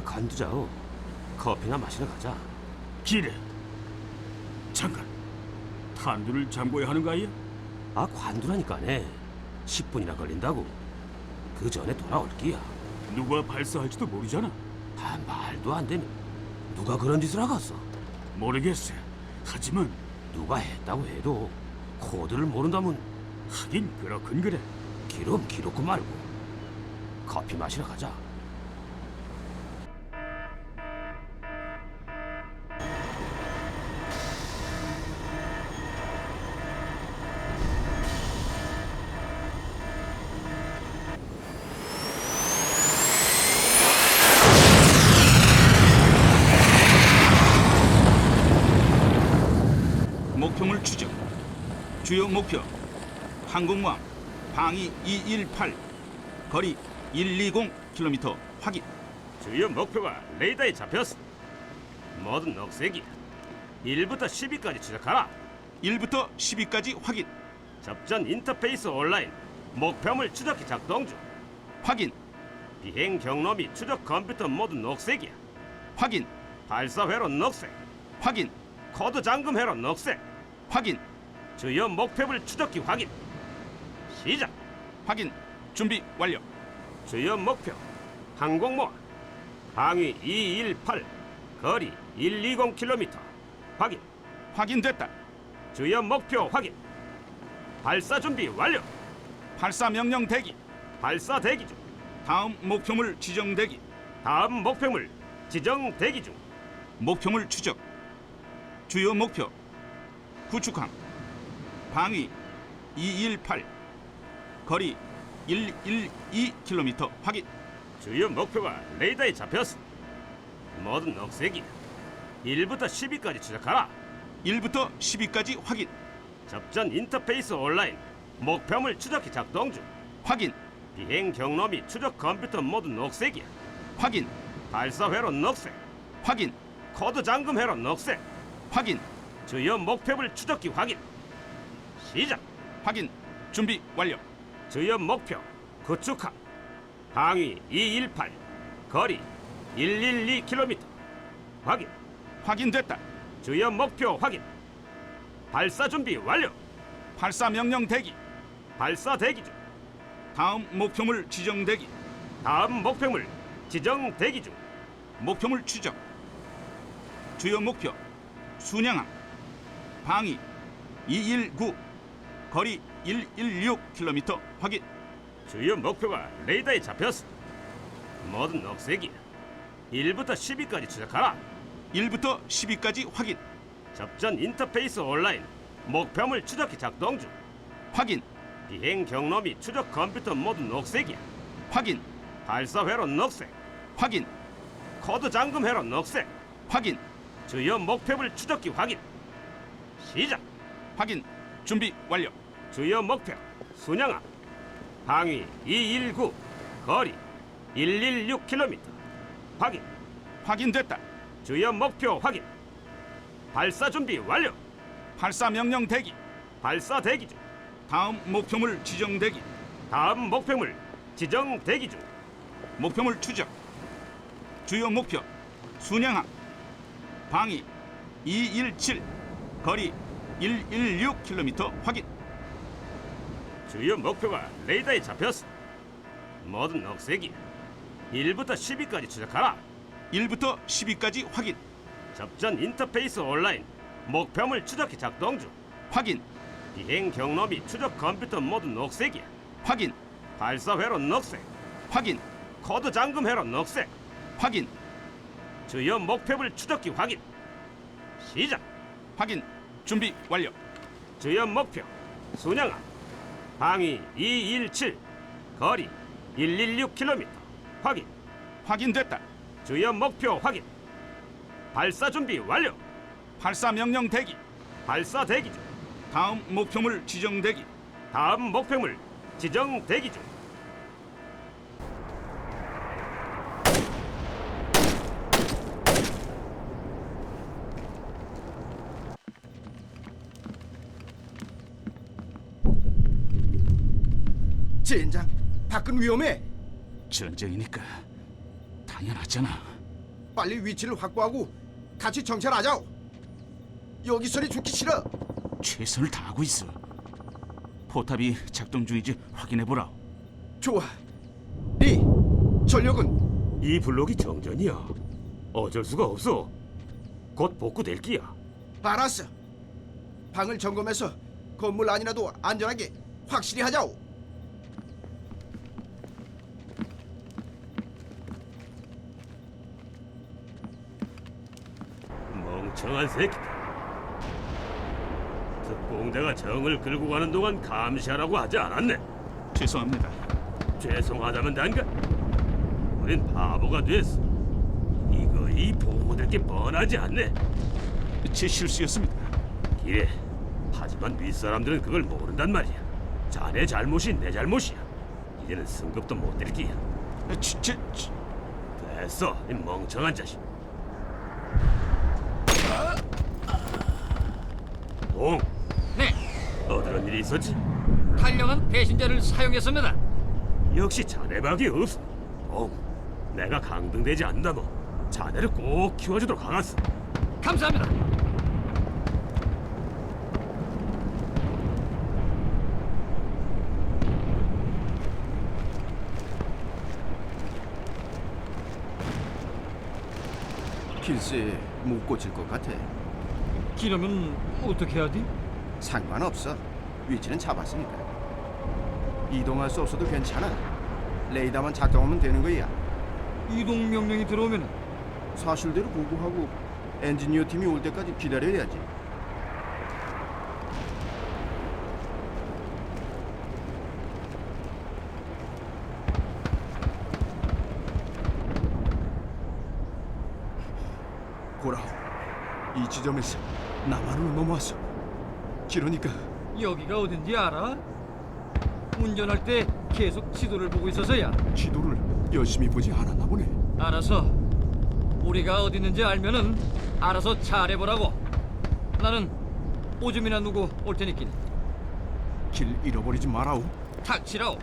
간두자오. 커피나 마시러 가자. 기래. 잠깐. 탄두를 잠궈야 하는 거 아니야? 관두라니까네. 10분이나 걸린다고. 그 전에 돌아올기야. 누가 발사할지도 모르잖아. 말도 안 되네. 누가 그런 짓을 하겠어? 모르겠어. 하지만 누가 했다고 해도 코드를 모른다면 하긴 그렇군 그래. 기록고 말고. 커피 마시러 가자. 목표물 추적. 주요 목표 항공모함 방위 218 거리 120km 확인. 주요 목표가 레이더에 잡혔어. 모든 녹색이 1부터 10위까지 추적하라. 1부터 10위까지 확인. 접전 인터페이스 온라인 목표물 추적기 작동 중. 확인. 비행 경로 및 추적 컴퓨터 모두 녹색이야. 확인. 발사 회로 녹색. 확인. 코드 잠금 회로 녹색. 확인. 주요 목표물 추적기 확인. 시작. 확인. 준비 완료. 주요 목표 항공모함 방위 218 거리 120km 확인. 확인됐다. 주요 목표 확인. 발사 준비 완료. 발사 명령 대기. 발사 대기 중. 다음 목표물 지정 대기. 다음 목표물 지정 대기 중. 목표물 추적. 주요 목표 구축함 방위 218 거리 112km 확인. 주요 목표가 레이더에 잡혔어. 모든 녹색이 1부터 10위까지 추적하라. 1부터 10위까지 확인. 접전 인터페이스 온라인 목표물 추적기 작동 중. 확인. 비행 경로 및 추적 컴퓨터 모두 녹색이야. 확인. 발사 회로 녹색. 확인. 코드 잠금 회로 녹색. 확인. 주요 목표물 추적기 확인. 시작. 확인. 준비 완료. 주요 목표 구축함 방위 218 거리 112km 확인. 확인됐다. 주요 목표 확인. 발사 준비 완료. 발사 명령 대기. 발사 대기 중. 다음 목표물 지정 대기. 다음 목표물 지정 대기 중. 목표물 추적. 주요 목표 순양함 방위 219 거리 116km 확인. 주요 목표가 레이더에 잡혔어. 모든 녹색이 1부터 10위까지 추적하라. 1부터 10위까지 확인. 접전 인터페이스 온라인 목표물 추적기 작동 중. 확인. 비행 경로 및 추적 컴퓨터 모두 녹색이야. 확인. 발사 회로 녹색. 확인. 코드 잠금 회로 녹색. 확인. 주요 목표물 추적기 확인. 시작. 확인. 준비 완료. 주요 목표 순양함 방위 219 거리 116km 확인. 확인됐다. 주요 목표 확인. 발사 준비 완료. 발사 명령 대기. 발사 대기 중. 다음 목표물 지정 대기. 다음 목표물 지정 대기 중. 목표물 추적. 주요 목표 순양함 방위 217 거리 116km 확인. 주요 목표가 레이더에 잡혔어. 모든 녹색이 1부터 10위까지 추적하라. 1부터 10위까지 확인. 접전 인터페이스 온라인 목표물 추적기 작동 중. 확인. 비행 경로 및 추적 컴퓨터 모두 녹색이야. 확인. 발사 회로 녹색. 확인. 코드 잠금 회로 녹색. 확인. 주요 목표물 추적기 확인. 시작. 확인. 준비 완료. 주요 목표 순양함. 방위 217. 거리 116km. 확인. 확인됐다. 주요 목표 확인. 발사 준비 완료. 발사 명령 대기. 발사 대기 중. 다음 목표물 지정 대기. 다음 목표물 지정 대기 중. 젠장, 밖은 위험해. 전쟁이니까 당연하잖아. 빨리 위치를 확보하고 같이 정찰하자. 여기서는 죽기 싫어. 최선을 다하고 있어. 포탑이 작동 중인지 확인해보라. 좋아. 리, 전력은? 이 블록이 정전이야. 어쩔 수가 없어. 곧 복구될 기야. 알았어. 방을 점검해서 건물 안이라도 안전하게 확실히 하자오. 멍청한 새끼들. 특공대가 정을 끌고 가는 동안 감시하라고 하지 않았네. 죄송합니다. 죄송하다면 단가. 우린 바보가 됐어. 이거이 보고될 게 뻔하지 않네. 제 실수였습니다. 그래. 하지만 윗사람들은 그걸 모른단 말이야. 자네 잘못이 내 잘못이야. 이제는 승급도 못 될 기야. 됐어, 이 멍청한 자식. 동. 네. 어떤 일이 있었지? 탈령한 배신자를 사용했습니다. 역시 자네밖에 없어. 내가 강등되지 않는다 뭐. 자네를 꼭 키워주도록 하겠어. 감사합니다. 글쎄, 못 고칠 것 같아. 그러면 어떻게 하지? 상관없어. 위치는 잡았으니까. 이동할 수 없어도 괜찮아. 레이더만 작동하면 되는 거야. 이동 명령이 들어오면 사실대로 보고하고 엔지니어 팀이 올 때까지 기다려야지. 보라, 이 지점에서 남한으로 넘어왔어. 그러니까 여기가 어딘지 알아? 운전할 때 계속 지도를 보고 있어서야. 지도를 열심히 보지 않았나 보네. 알았어. 우리가 어디 있는지 알면은 알아서 잘해보라고. 나는 오줌이나 누고 올 테니까. 길 잃어버리지 마라오. 닥치라오.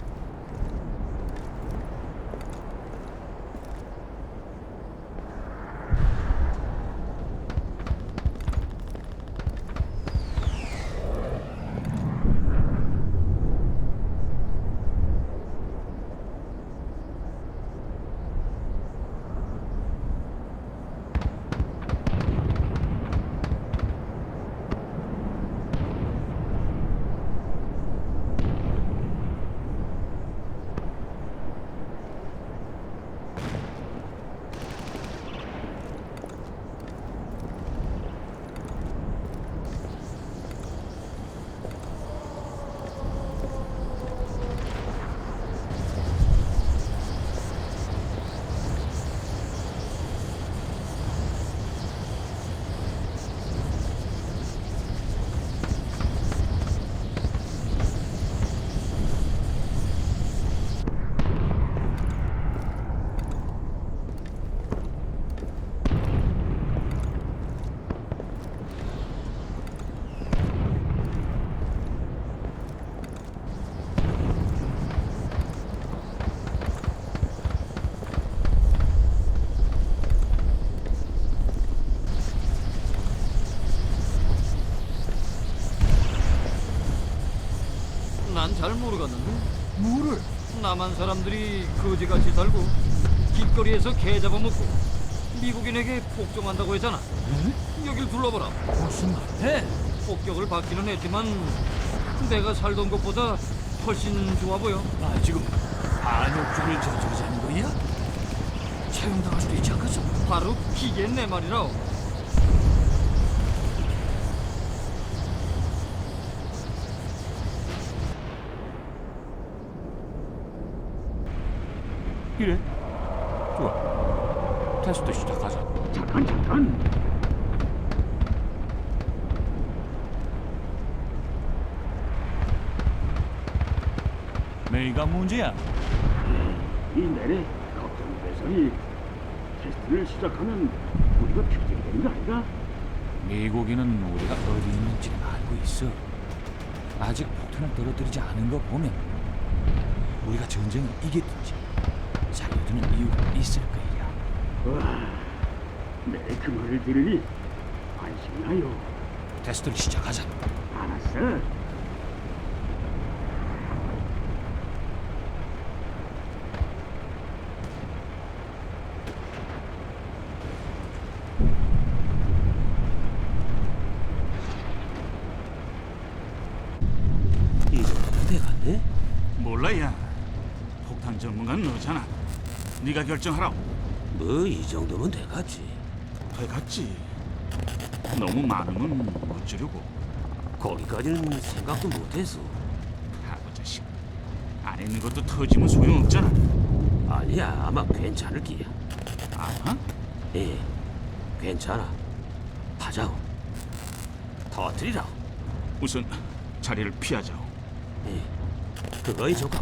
난 잘 모르겠는데. 뭐를? 남한 사람들이 거지같이 살고 길거리에서 개 잡아먹고 미국인에게 복종한다고 했잖아. 여길 둘러보라. 무슨 말해? 폭격을 받기는 했지만 내가 살던 곳보다 훨씬 좋아 보여. 아, 지금 반역주를 저지르자는 거야? 사용당할 수도 있지 않겠어? 바로 기계 내 말이라. 이래? 좋아. 테스트 시작하자. 잠깐. 메이가 문제야. 이 내내 걱정이 돼서니 테스트를 시작하면 우리가 표적이 되는 거 아닌가? 미국인은 우리가 어디 있는지는 알고 있어. 아직 폭탄을 떨어뜨리지 않은 거 보면 우리가 전쟁을 이기든지 살려두는 이유가 있을 거야. 와, 내 그 말을 들으니 관심이 나요. 테스트를 시작하자. 알았어. 이 정도면 돼갔네? 몰라, 야. 폭탄 전문가는 너잖아. 네가 결정하라고. 뭐 이 정도면 돼갔지. 돼갔지. 너무 많으면 어쩌려고. 거기까지는 생각도 못했어. 바보 자식. 안에 있는 것도 터지면 소용없잖아. 아니야, 아마 괜찮을 기야. 아마? 예, 괜찮아. 하자고. 터뜨리라고. 우선 자리를 피하자고. 예, 그거이 좋고.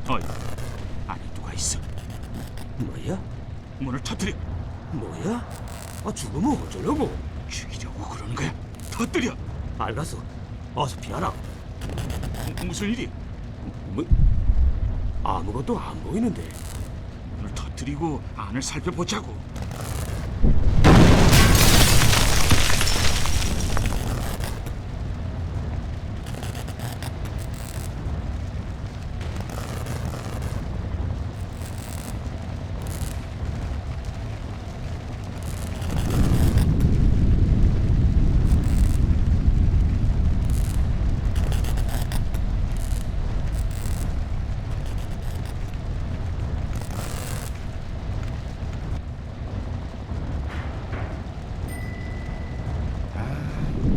어이, 안에 누가 있어? 뭐야? 문을 터뜨려. 뭐야? 아, 죽으면 어쩌려고? 죽이려고 그러는 거야. 터뜨려. 알겠어. 어서 피하라. 무슨 일이? 뭐? 아무것도 안 보이는데. 문을 터뜨리고 안을 살펴보자고.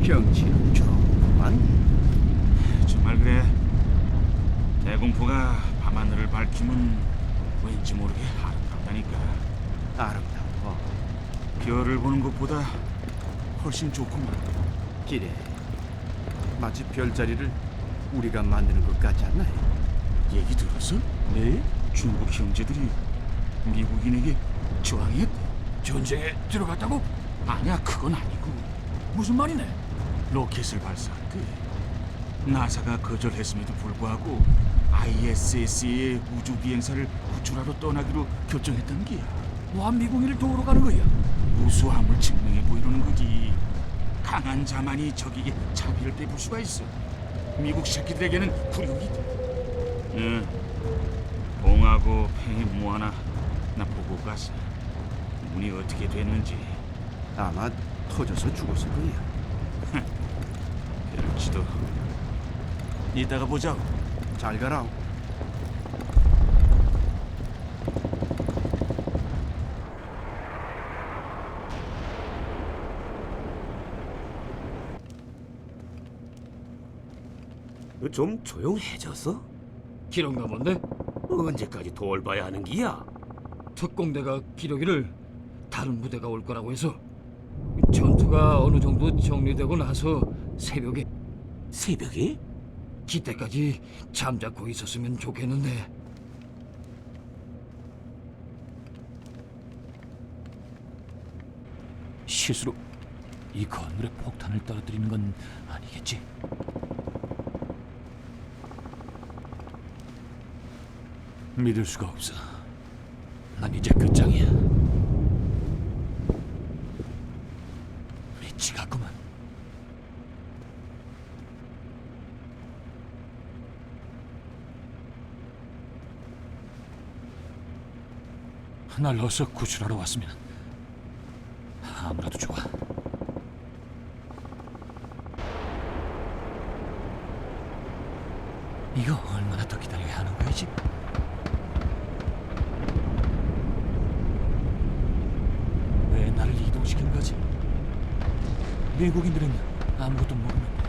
경치는 좋구만. 정말 그래. 대공포가 밤하늘을 밝히면 왠지 모르게 아름답다니까. 아름다워. 별을 보는 것보다 훨씬 좋구만. 기래. 마치 별자리를 우리가 만드는 것 같지 않나? 얘기 들었어? 네? 중국 형제들이 미국인에게 저항했대. 전쟁에 들어갔다고? 아니야, 그건 아니고. 무슨 말이네? 로켓을 발사한대. 나사가 거절했음에도 불구하고 ISS의 우주 비행사를 구출하러 떠나기로 결정했다는 게야. 완미국인을 도우러 가는 거야. 우수함을 증명해 보이려는 거지. 강한 자만이 적에게 자비를 베풀 수가 있어. 미국 새끼들에게는 굴욕이 돼. 응. 봉하고 팽이 모아나 나 보고 갔어. 문이 어떻게 됐는지. 아마 터져서 죽었을 거야. 그럴지도. 이따가 보자고. 잘 가라. 좀 조용해졌어? 기록나 본데? 언제까지 돌봐야 하는 기야? 특공대가 기러기를 다른 부대가 올 거라고 해서 전투가 어느 정도 정리되고 나서 새벽에 새벽에? 그때까지 잠자코 있었으면 좋겠는데. 실수로 이 건물에 폭탄을 떨어뜨리는 건 아니겠지? 믿을 수가 없어. 난 이제 끝장이야. 미치겠구만. 날 어서 구출하러 왔으면 아무라도 좋아. 이거 얼마나 더 기다려야 하는 거야 지금? 왜 나를 이동시킨 거지? 미국인들은 아무것도 모르는데.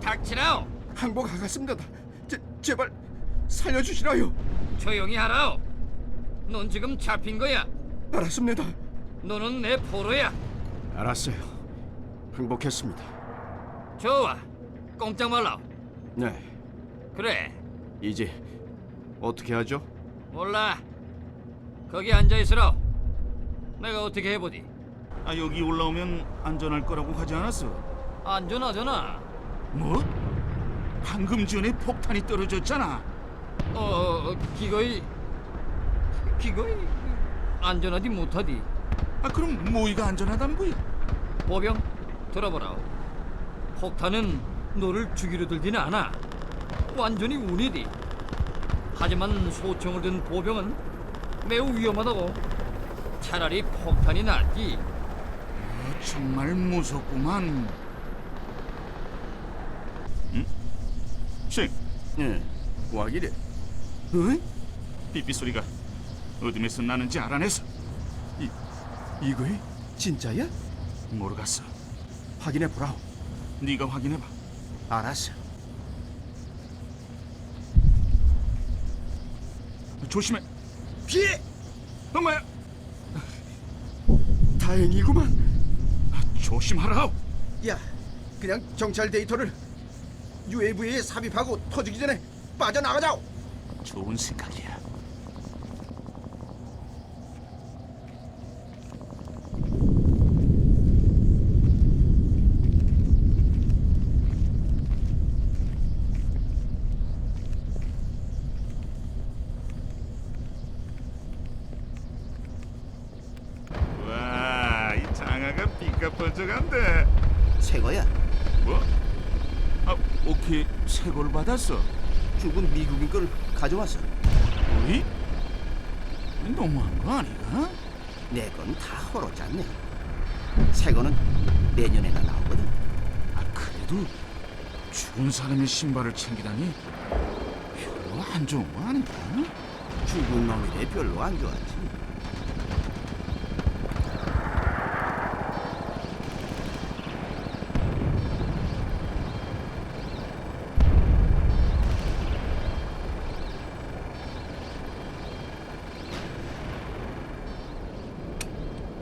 닥치라오. 항복하겠습니다. 제발 살려주시라요. 조용히 하라오. 넌 지금 잡힌 거야. 알았습니다. 너는 내 포로야. 알았어요. 항복했습니다. 좋아. 꼼짝 말라오. 네. 그래. 이제 어떻게 하죠? 몰라. 거기 앉아 있으라오. 내가 어떻게 해보디. 여기 올라오면 안전할 거라고 하지 않았어? 안전하잖아. 뭐? 방금 전에 폭탄이 떨어졌잖아. 기거이 안전하디 못하디. 그럼 뭐이가 안전하다는 거야? 보병 들어보라오. 폭탄은 너를 죽이려 들지는 않아. 완전히 운이디. 하지만 소총을 든 보병은 매우 위험하다고. 차라리 폭탄이 낫지. 정말 무섭구만. 응? 쉥. 예. 와 이래. 응? 삐삐 소리가 어둠에서 나는지 알아냈어. 이거이 진짜야? 모르겠어. 확인해 보라오. 네가 확인해봐. 알았어. 조심해. 피해. 엄마야. 다행이구만. 조심하라오. 야, 그냥 정찰 데이터를 UAV에 삽입하고 터지기 전에 빠져나가자오. 좋은 생각이야. 와, 이 장아가 삐까뻔쩍한데. 새 거야. 뭐? 오케이, 새 걸 받았어. 죽은 미국인 걸 가져왔어. 어이? 너무한 거 아니야? 내 건 다 헐었잖네. 새 거는 내년에나 나오거든. 그래도 죽은 사람의 신발을 챙기다니 별로 안 좋은 거 아닌가? 죽은 놈이래 별로 안 좋아하지.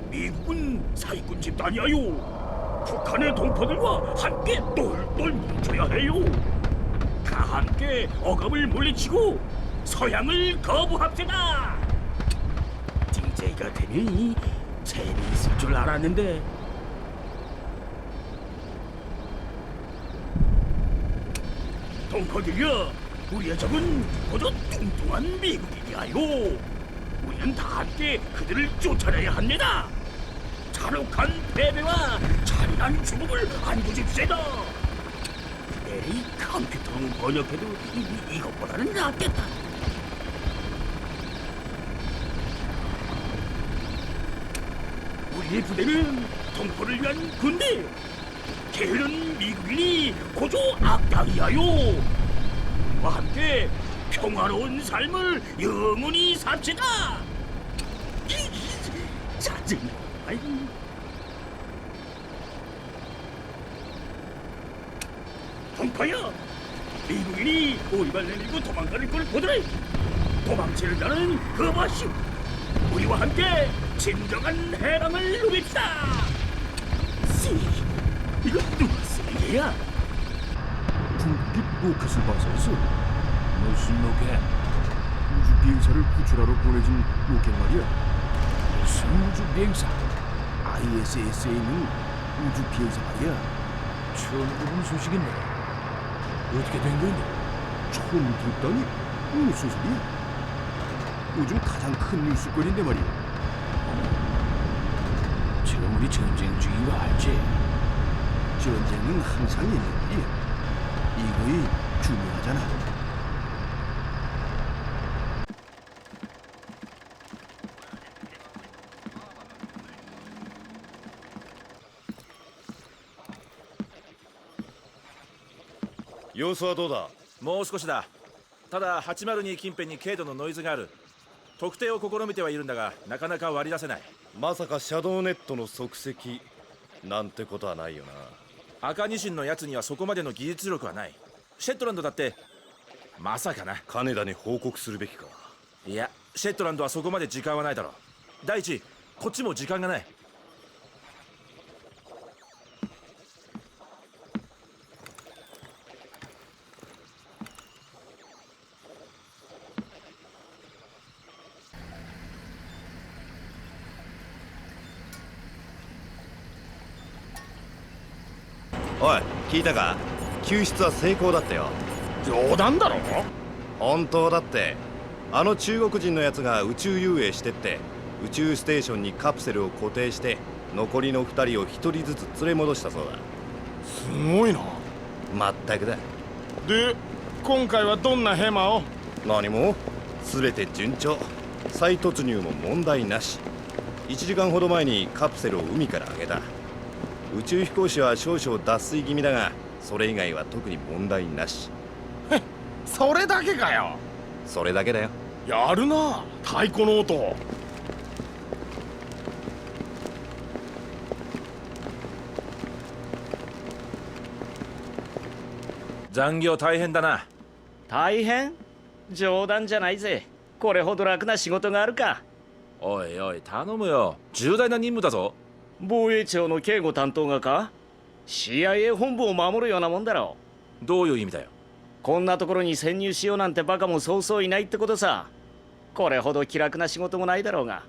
미국은 사기꾼 집단이야요. 북한의 동포들과 함께 똘똘 뭉쳐야 해요. 다 함께 억압을 물리치고 서양을 거부합시다. DJ가 되니 재미있을 줄 알았는데. 동포들이여, 우리의 적은 고저 뚱뚱한 미국인이야요. 우리는 다 함께 그들을 쫓아내야 합니다. 잔혹한 패배와 잔인한 죽음을 안겨줍시다. 내리 컴퓨터로 번역해도 이것보다는 낫겠다. 우리의 부대는 동포를 위한 군대. 게으른 미국인이 고조 악당이야요. 우리와 함께 평화로운 삶을 영원히 삽시다. 짜증나. 동포야, 미국인이 오리발 내밀고 도망가는 걸 보더니 도망치는 자는 거마시오. 우리와 함께 진정한 해방을 누립시다. 이거 누가 쓴 게야? 중국이 로켓을 발사했어. 무슨 로켓? 우주 비행사를 구출하러 보내진 로켓 말이야. 무슨 우주 비행사? ISS에 있는 우주 비행사 말이야. 처음 들은 소식인데 어떻게 된 거니? 처음 듣다니? 무슨 소리야? 요즘 가장 큰 뉴스거리인데 말이야. 지금 우리 전쟁 중인 거 알지? 전쟁은 항상 있는 일이야. 이거이 중요하잖아. 様子はどうだ？もう少しだ。ただ802近辺に軽度のノイズがある。特定を試みてはいるんだが、なかなか割り出せない。まさかシャドウネットの足跡なんてことはないよな。赤ニシンのやつにはそこまでの技術力はない。シェットランドだってまさかな。金田に報告するべきか。いや、シェットランドはそこまで時間はないだろう。第一、こっちも時間がない。おい、聞いたか？救出は成功だったよ。冗談だろ？本当だって。あの中国人のやつが宇宙遊泳してって宇宙ステーションにカプセルを固定して残りの2人を1人ずつ連れ戻したそうだ。すごいな。まったくだ。で、今回はどんなヘマを？何も。全て順調。再突入も問題なし。1時間ほど前にカプセルを海から上げた。宇宙飛行士は少々脱水気味だが、それ以外は特に問題なし。それだけかよ。それだけだよ。やるな、太鼓の音。残業大変だな。大変？冗談じゃないぜ。これほど楽な仕事があるか。おいおい、頼むよ。重大な任務だぞ。防衛庁の警護担当がか？ CIA 本部を守るようなもんだろう。どういう意味だよ。こんなところに潜入しようなんてバカもそうそういないってことさ。これほど気楽な仕事もないだろうが。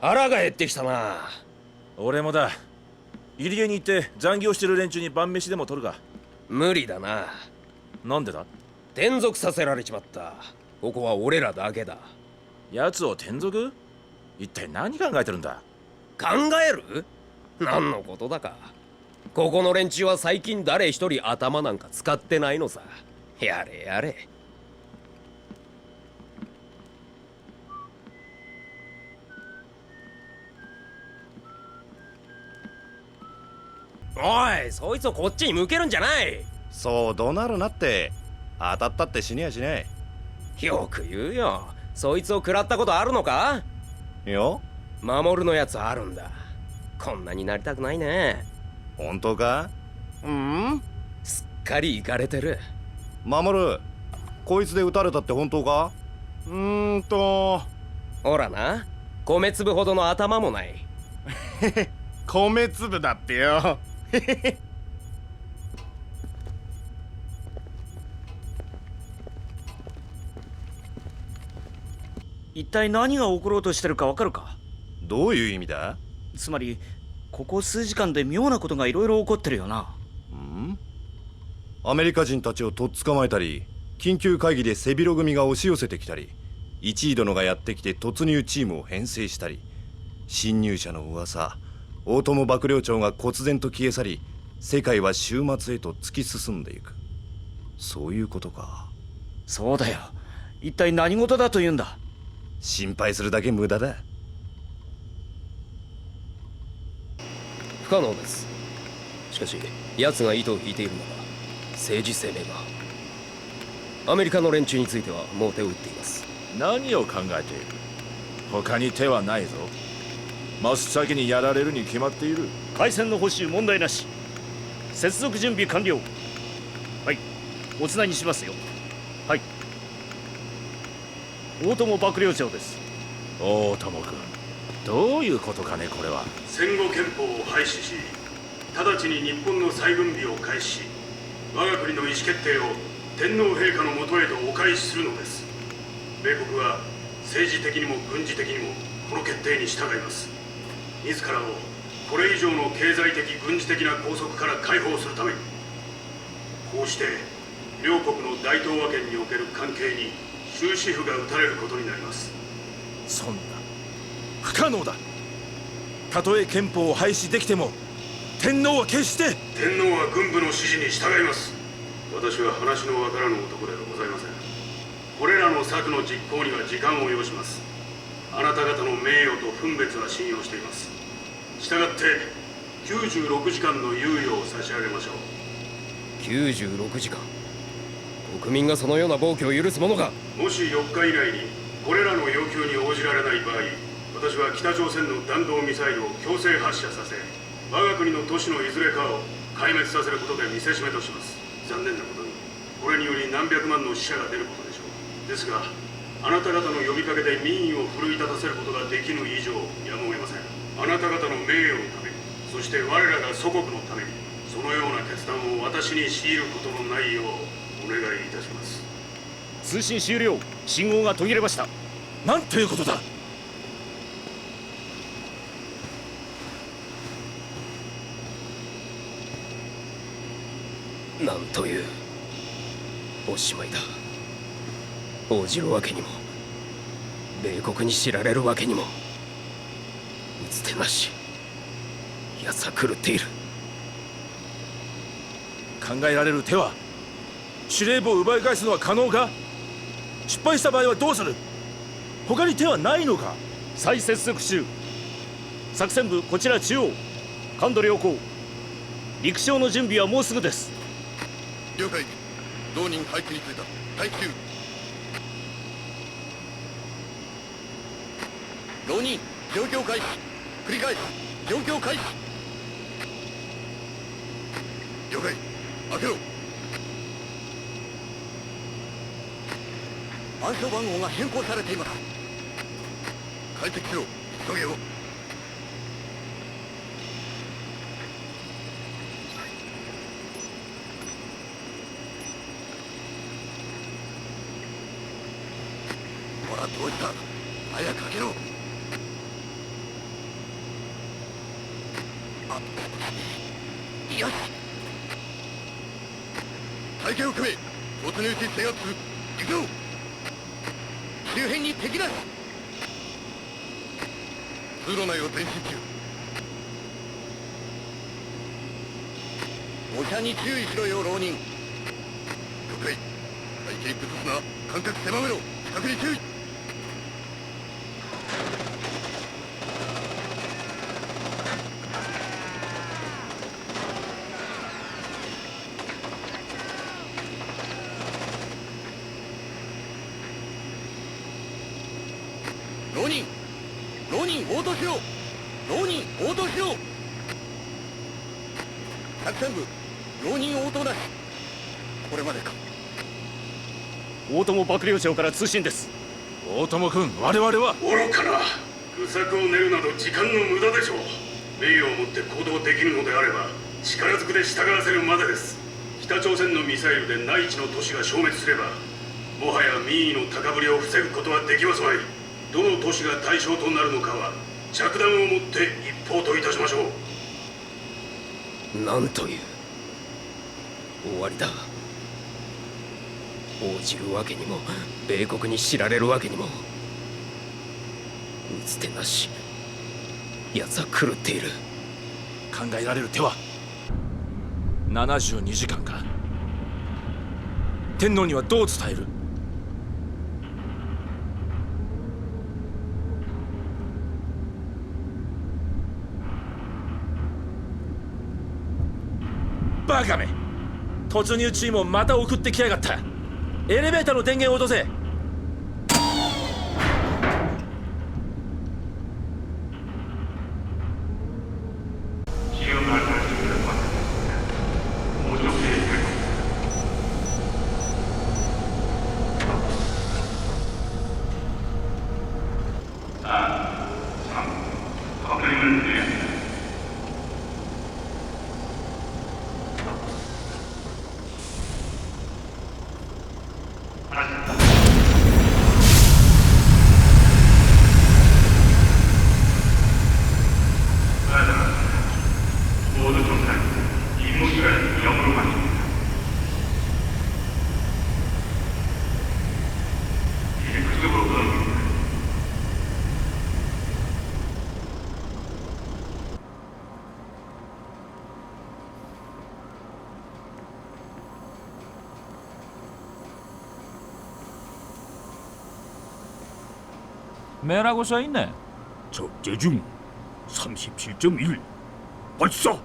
腹が減ってきたな。俺もだ。入り江に行って残業してる連中に晩飯でも取るか。無理だな。なんでだ？転属させられちまった。ここは俺らだけだ。奴を転属？一体何考えてるんだ？考える？何のことだか。ここの連中は最近誰一人頭なんか使ってないのさ。やれやれ。おい、そいつをこっちに向けるんじゃない。そう怒鳴るなって。当たったって死にやしない。よく言うよ。そいつを食らったことあるのか？いや、守るのやつあるんだ。こんなになりたくないね。本当か？すっかりイカれてる。守、こいつで撃たれたって本当か？ほらな、米粒ほどの頭もない。米粒だってよ。一体何が起ころうとしてるかわかるか？どういう意味だ？つまりここ数時間で妙なことがいろいろ起こってるよな。アメリカ人たちをとっ捕まえたり、緊急会議で背広組が押し寄せてきたり、一位殿がやってきて突入チームを編成したり、侵入者の噂、大友幕僚長が忽然と消え去り、世界は終末へと突き進んでいく。そういうことか。そうだよ。一体何事だというんだ？心配するだけ無駄だ。不可能です。しかし奴が糸を引いているのは政治生命が。アメリカの連中についてはもう手を打っています。何を考えている？他に手はないぞ。真っ先にやられるに決まっている。回線の補修問題なし。接続準備完了。はい、おつなぎしますよ。はい、大友幕僚長です。大友君、どういうことかねこれは。戦後憲法を廃止し、直ちに日本の再分離を開始し、我が国の意思決定を天皇陛下のもとへとお返しするのです。米国は政治的にも軍事的にもこの決定に従います。自らをこれ以上の経済的軍事的な拘束から解放するために、こうして両国の大東亜圏における関係に終止符が打たれることになります。そんな不可能だ。たとえ憲法を廃止できても天皇は決して。天皇は軍部の指示に従います。私は話のわからぬ男ではございません。これらの策の実行には時間を要します。あなた方の名誉と分別は信用しています。したがって96時間の猶予を差し上げましょう。96時間。国民がそのような暴挙を許すものか。もし4日以内にこれらの要求に応じられない場合、私は北朝鮮の弾道ミサイルを強制発射させ、我が国の都市のいずれかを壊滅させることで見せしめとします。残念なことにこれにより何百万の死者が出ることでしょう。ですがあなた方の呼びかけで民意を奮い立たせることができぬ以上やむを得ません。あなた方の名誉のために、そして我らが祖国のために、そのような決断を私に強いることのないようお願いいたします。通信終了。信号が途切れました。なんていうことだ。なんというおしまいだ。応じるわけにも米国に知られるわけにも、打つ手なし。奴は狂っている。考えられる手は、司令部を奪い返すのは可能か。失敗した場合はどうする。他に手はないのか。再接続中。作戦部こちら中央。感度良好。陸将の準備はもうすぐです。了解。同人配置についた。待機中。同人状況開始。繰り返す。状況開始。了解。開けろ。暗証番号が変更されています。解析しろ。急げよ。ほらどうした。早く開けろ。あ、よし。隊形を組め。突入し制圧する。行くぞ。周辺に敵だ。通路内を前進中。お茶に注意しろよ浪人。了解。隊形崩すな。間隔狭めろ。近くに注意。浪人応答しろ。浪人応答しろ。作戦部浪人応答なし。これまでか。大友幕僚長から通信です。大友君、我々は愚かな。愚策を練るなど時間の無駄でしょう。名誉をもって行動できるのであれば力ずくで従わせるまでです。北朝鮮のミサイルで内地の都市が消滅すれば、もはや民意の高ぶりを防ぐことはできますまい。どの都市が対象となるのかは着弾をもって一方といたしましょう。なんという終わりだ。応じるわけにも米国に知られるわけにも、打つ手なし。奴は狂っている。考えられる手は72時間か。天皇にはどう伝える。バカめ、突入チームをまた送ってきやがった。エレベーターの電源を落とせ。 모든 정상 임무 시간 0으로 맞춥니다. 이제 그쪽으로 떠납니다. 매라고 써있네. 적재 중 37.1 발사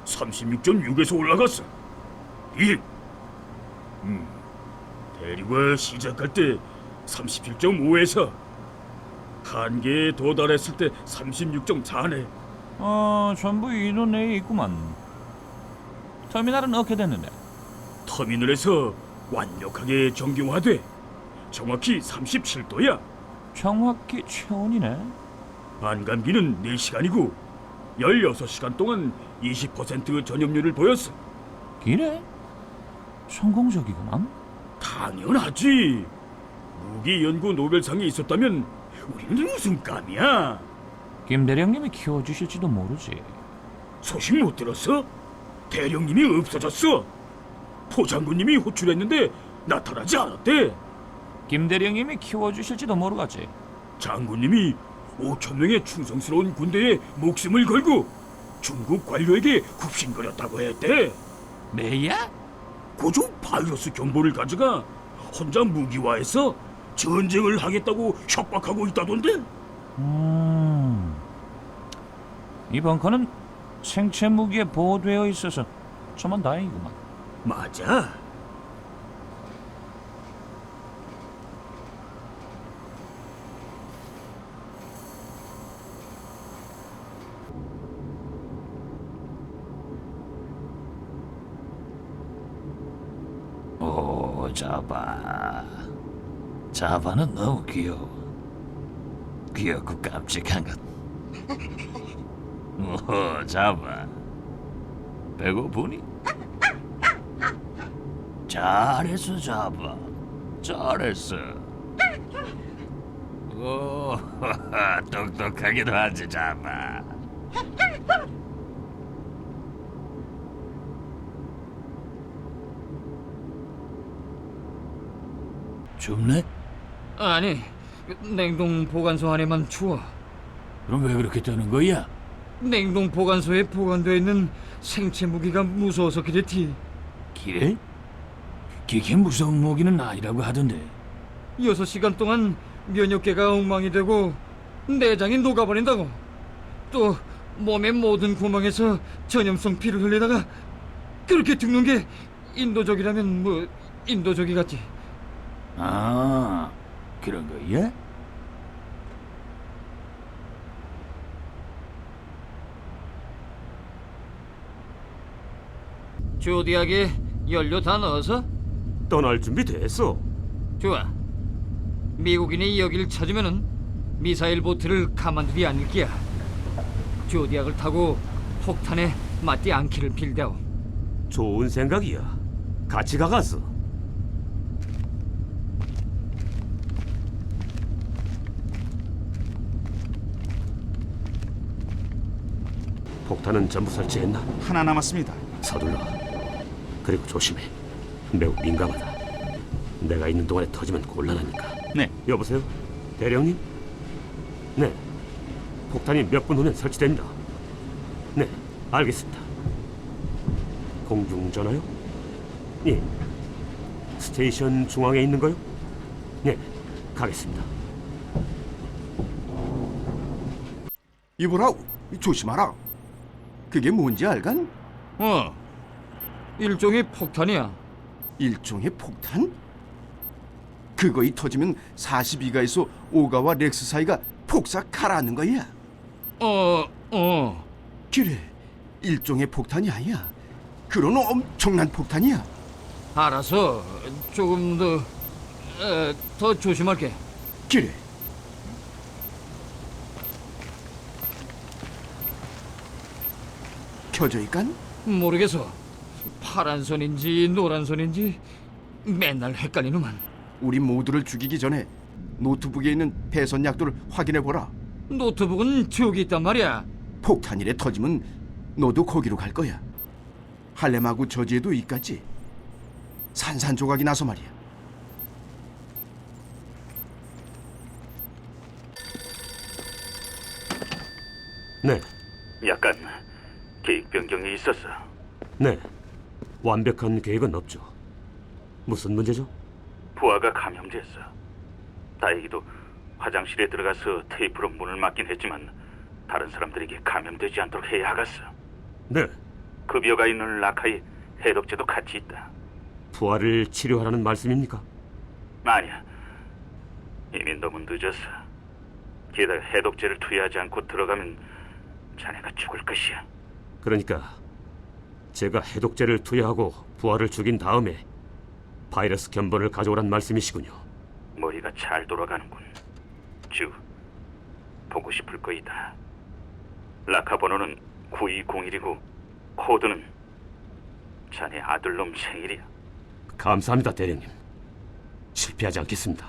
36.6에서 올라갔어 1 대류가 시작할 때 37.5에서 한계에 도달했을 때 36.4네. 전부 인원 내에 있구만. 터미널은 어떻게 됐는데? 터미널에서 완벽하게 정교화돼 정확히 37도야. 정확히 체온이네. 안감기는 4시간이고 16시간 동안 20% 전염률을 보였어. 기래? 성공적이구만. 당연하지. 무기 연구 노벨상이 있었다면 우리는 무슨 감이야. 김 대령님이 키워주실지도 모르지. 소식 못 들었어? 대령님이 없어졌어. 포장군님이 호출했는데 나타나지 않았대. 김 대령님이 키워주실지도 모르겠지. 장군님이 5천 명의 충성스러운 군대에 목숨을 걸고 중국 관료에게 굽신거렸다고 했대. 뭐야? 고종 바이러스 경보를 가져가 혼자 무기화해서 전쟁을 하겠다고 협박하고 있다던데. 이번 건은 생체 무기에 보호되어 있어서 천만 다행이구만. 맞아. 오, 자바는 너무 귀여워. 귀엽고 깜찍한 것. 오, 자바. 배고프니? 잘했어, 자바. 잘했어. 오, 똑똑하기도 하지, 자바. 춥네? 아니, 냉동 보관소 안에만 추워. 그럼 왜 그렇게 떠는 거야? 냉동 보관소에 보관되어 있는 생체 무기가 무서워서 그랬지. 그래? 그게 무서운 무기는 아니라고 하던데. 6시간 동안 면역계가 엉망이 되고 내장이 녹아버린다고. 또 몸의 모든 구멍에서 전염성 피를 흘리다가 그렇게 죽는 게 인도적이라면 뭐 인도적이 같지. 아, 그런 거야? 조디하게 연료 다 넣어서? 떠날 준비 됐어. 좋아. 미국인이 여길 찾으면은 미사일 보트를 가만두지 않을 게야. 조디악을 타고 폭탄에 맞지 않기를 빌다오. 좋은 생각이야. 같이 가갔어. 폭탄은 전부 설치했나? 하나 남았습니다. 서둘러. 그리고 조심해. 매우 민감하다. 내가 있는 동안에 터지면 곤란하니까. 네. 여보세요? 대령님? 네. 폭탄이 몇 분 후면 설치됩니다. 네, 알겠습니다. 공중전화요? 예. 스테이션 중앙에 있는 거요? 네, 가겠습니다. 이보라, 조심하라. 그게 뭔지 알간? 일종의 폭탄이야. 일종의 폭탄? 그거이 터지면 42가에서 오가와 렉스 사이가 폭삭 가라앉는 거야. 그래, 일종의 폭탄이 아니야. 그런 엄청난 폭탄이야. 알아서 조금 더 조심할게. 그래. 켜져 있간? 모르겠어. 파란 선인지 노란 선인지 맨날 헷갈리는만. 우리 모두를 죽이기 전에 노트북에 있는 배선 약도를 확인해 보라. 노트북은 저기 있단 말이야. 폭탄이래 터지면 너도 거기로 갈 거야. 할렘하고 저지에도 있겠지. 산산조각이 나서 말이야. 네, 약간 계획 변경이 있었어. 네. 완벽한 계획은 없죠. 무슨 문제죠? 부하가 감염됐어. 다행히도 화장실에 들어가서 테이프로 문을 막긴 했지만 다른 사람들에게 감염되지 않도록 해야 하겠어. 네. 급여가 있는 라카에 해독제도 같이 있다. 부하를 치료하라는 말씀입니까? 아니야. 이미 너무 늦었어. 게다가 해독제를 투여하지 않고 들어가면 자네가 죽을 것이야. 그러니까 제가 해독제를 투여하고 부하를 죽인 다음에 바이러스 견본을 가져오란 말씀이시군요. 머리가 잘 돌아가는군. 주, 보고 싶을 거이다. 라카 번호는 9201이고 코드는 자네 아들놈 생일이야. 감사합니다, 대령님. 실패하지 않겠습니다.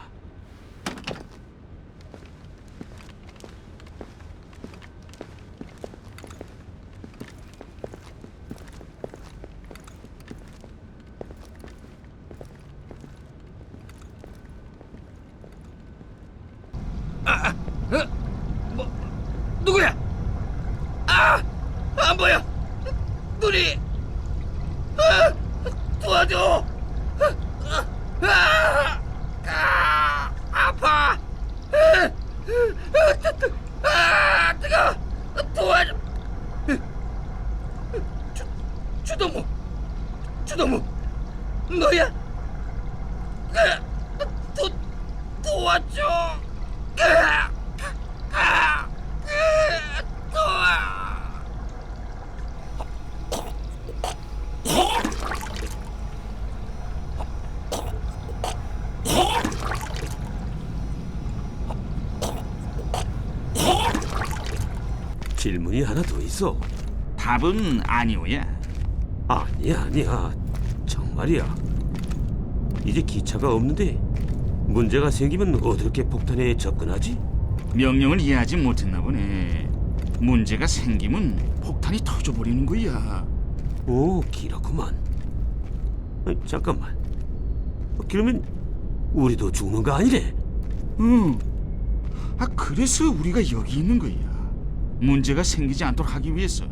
누구야? 안 보여. 눈이. 도와줘. 아파. 뜨거. 도와줘. 주동무. 너야? 도와줘. 질문이 하나 더 있어. 답은 아니오야. 아니야. 정말이야. 이제 기차가 없는데 문제가 생기면 어떻게 폭탄에 접근하지? 명령을 이해하지 못했나 보네. 문제가 생기면 폭탄이 터져버리는 거야. 오, 길었구만. 잠깐만. 그러면 우리도 죽는 거 아니래? 응. 그래서 우리가 여기 있는 거야. 문제가 생기지 않도록 하기 위해서.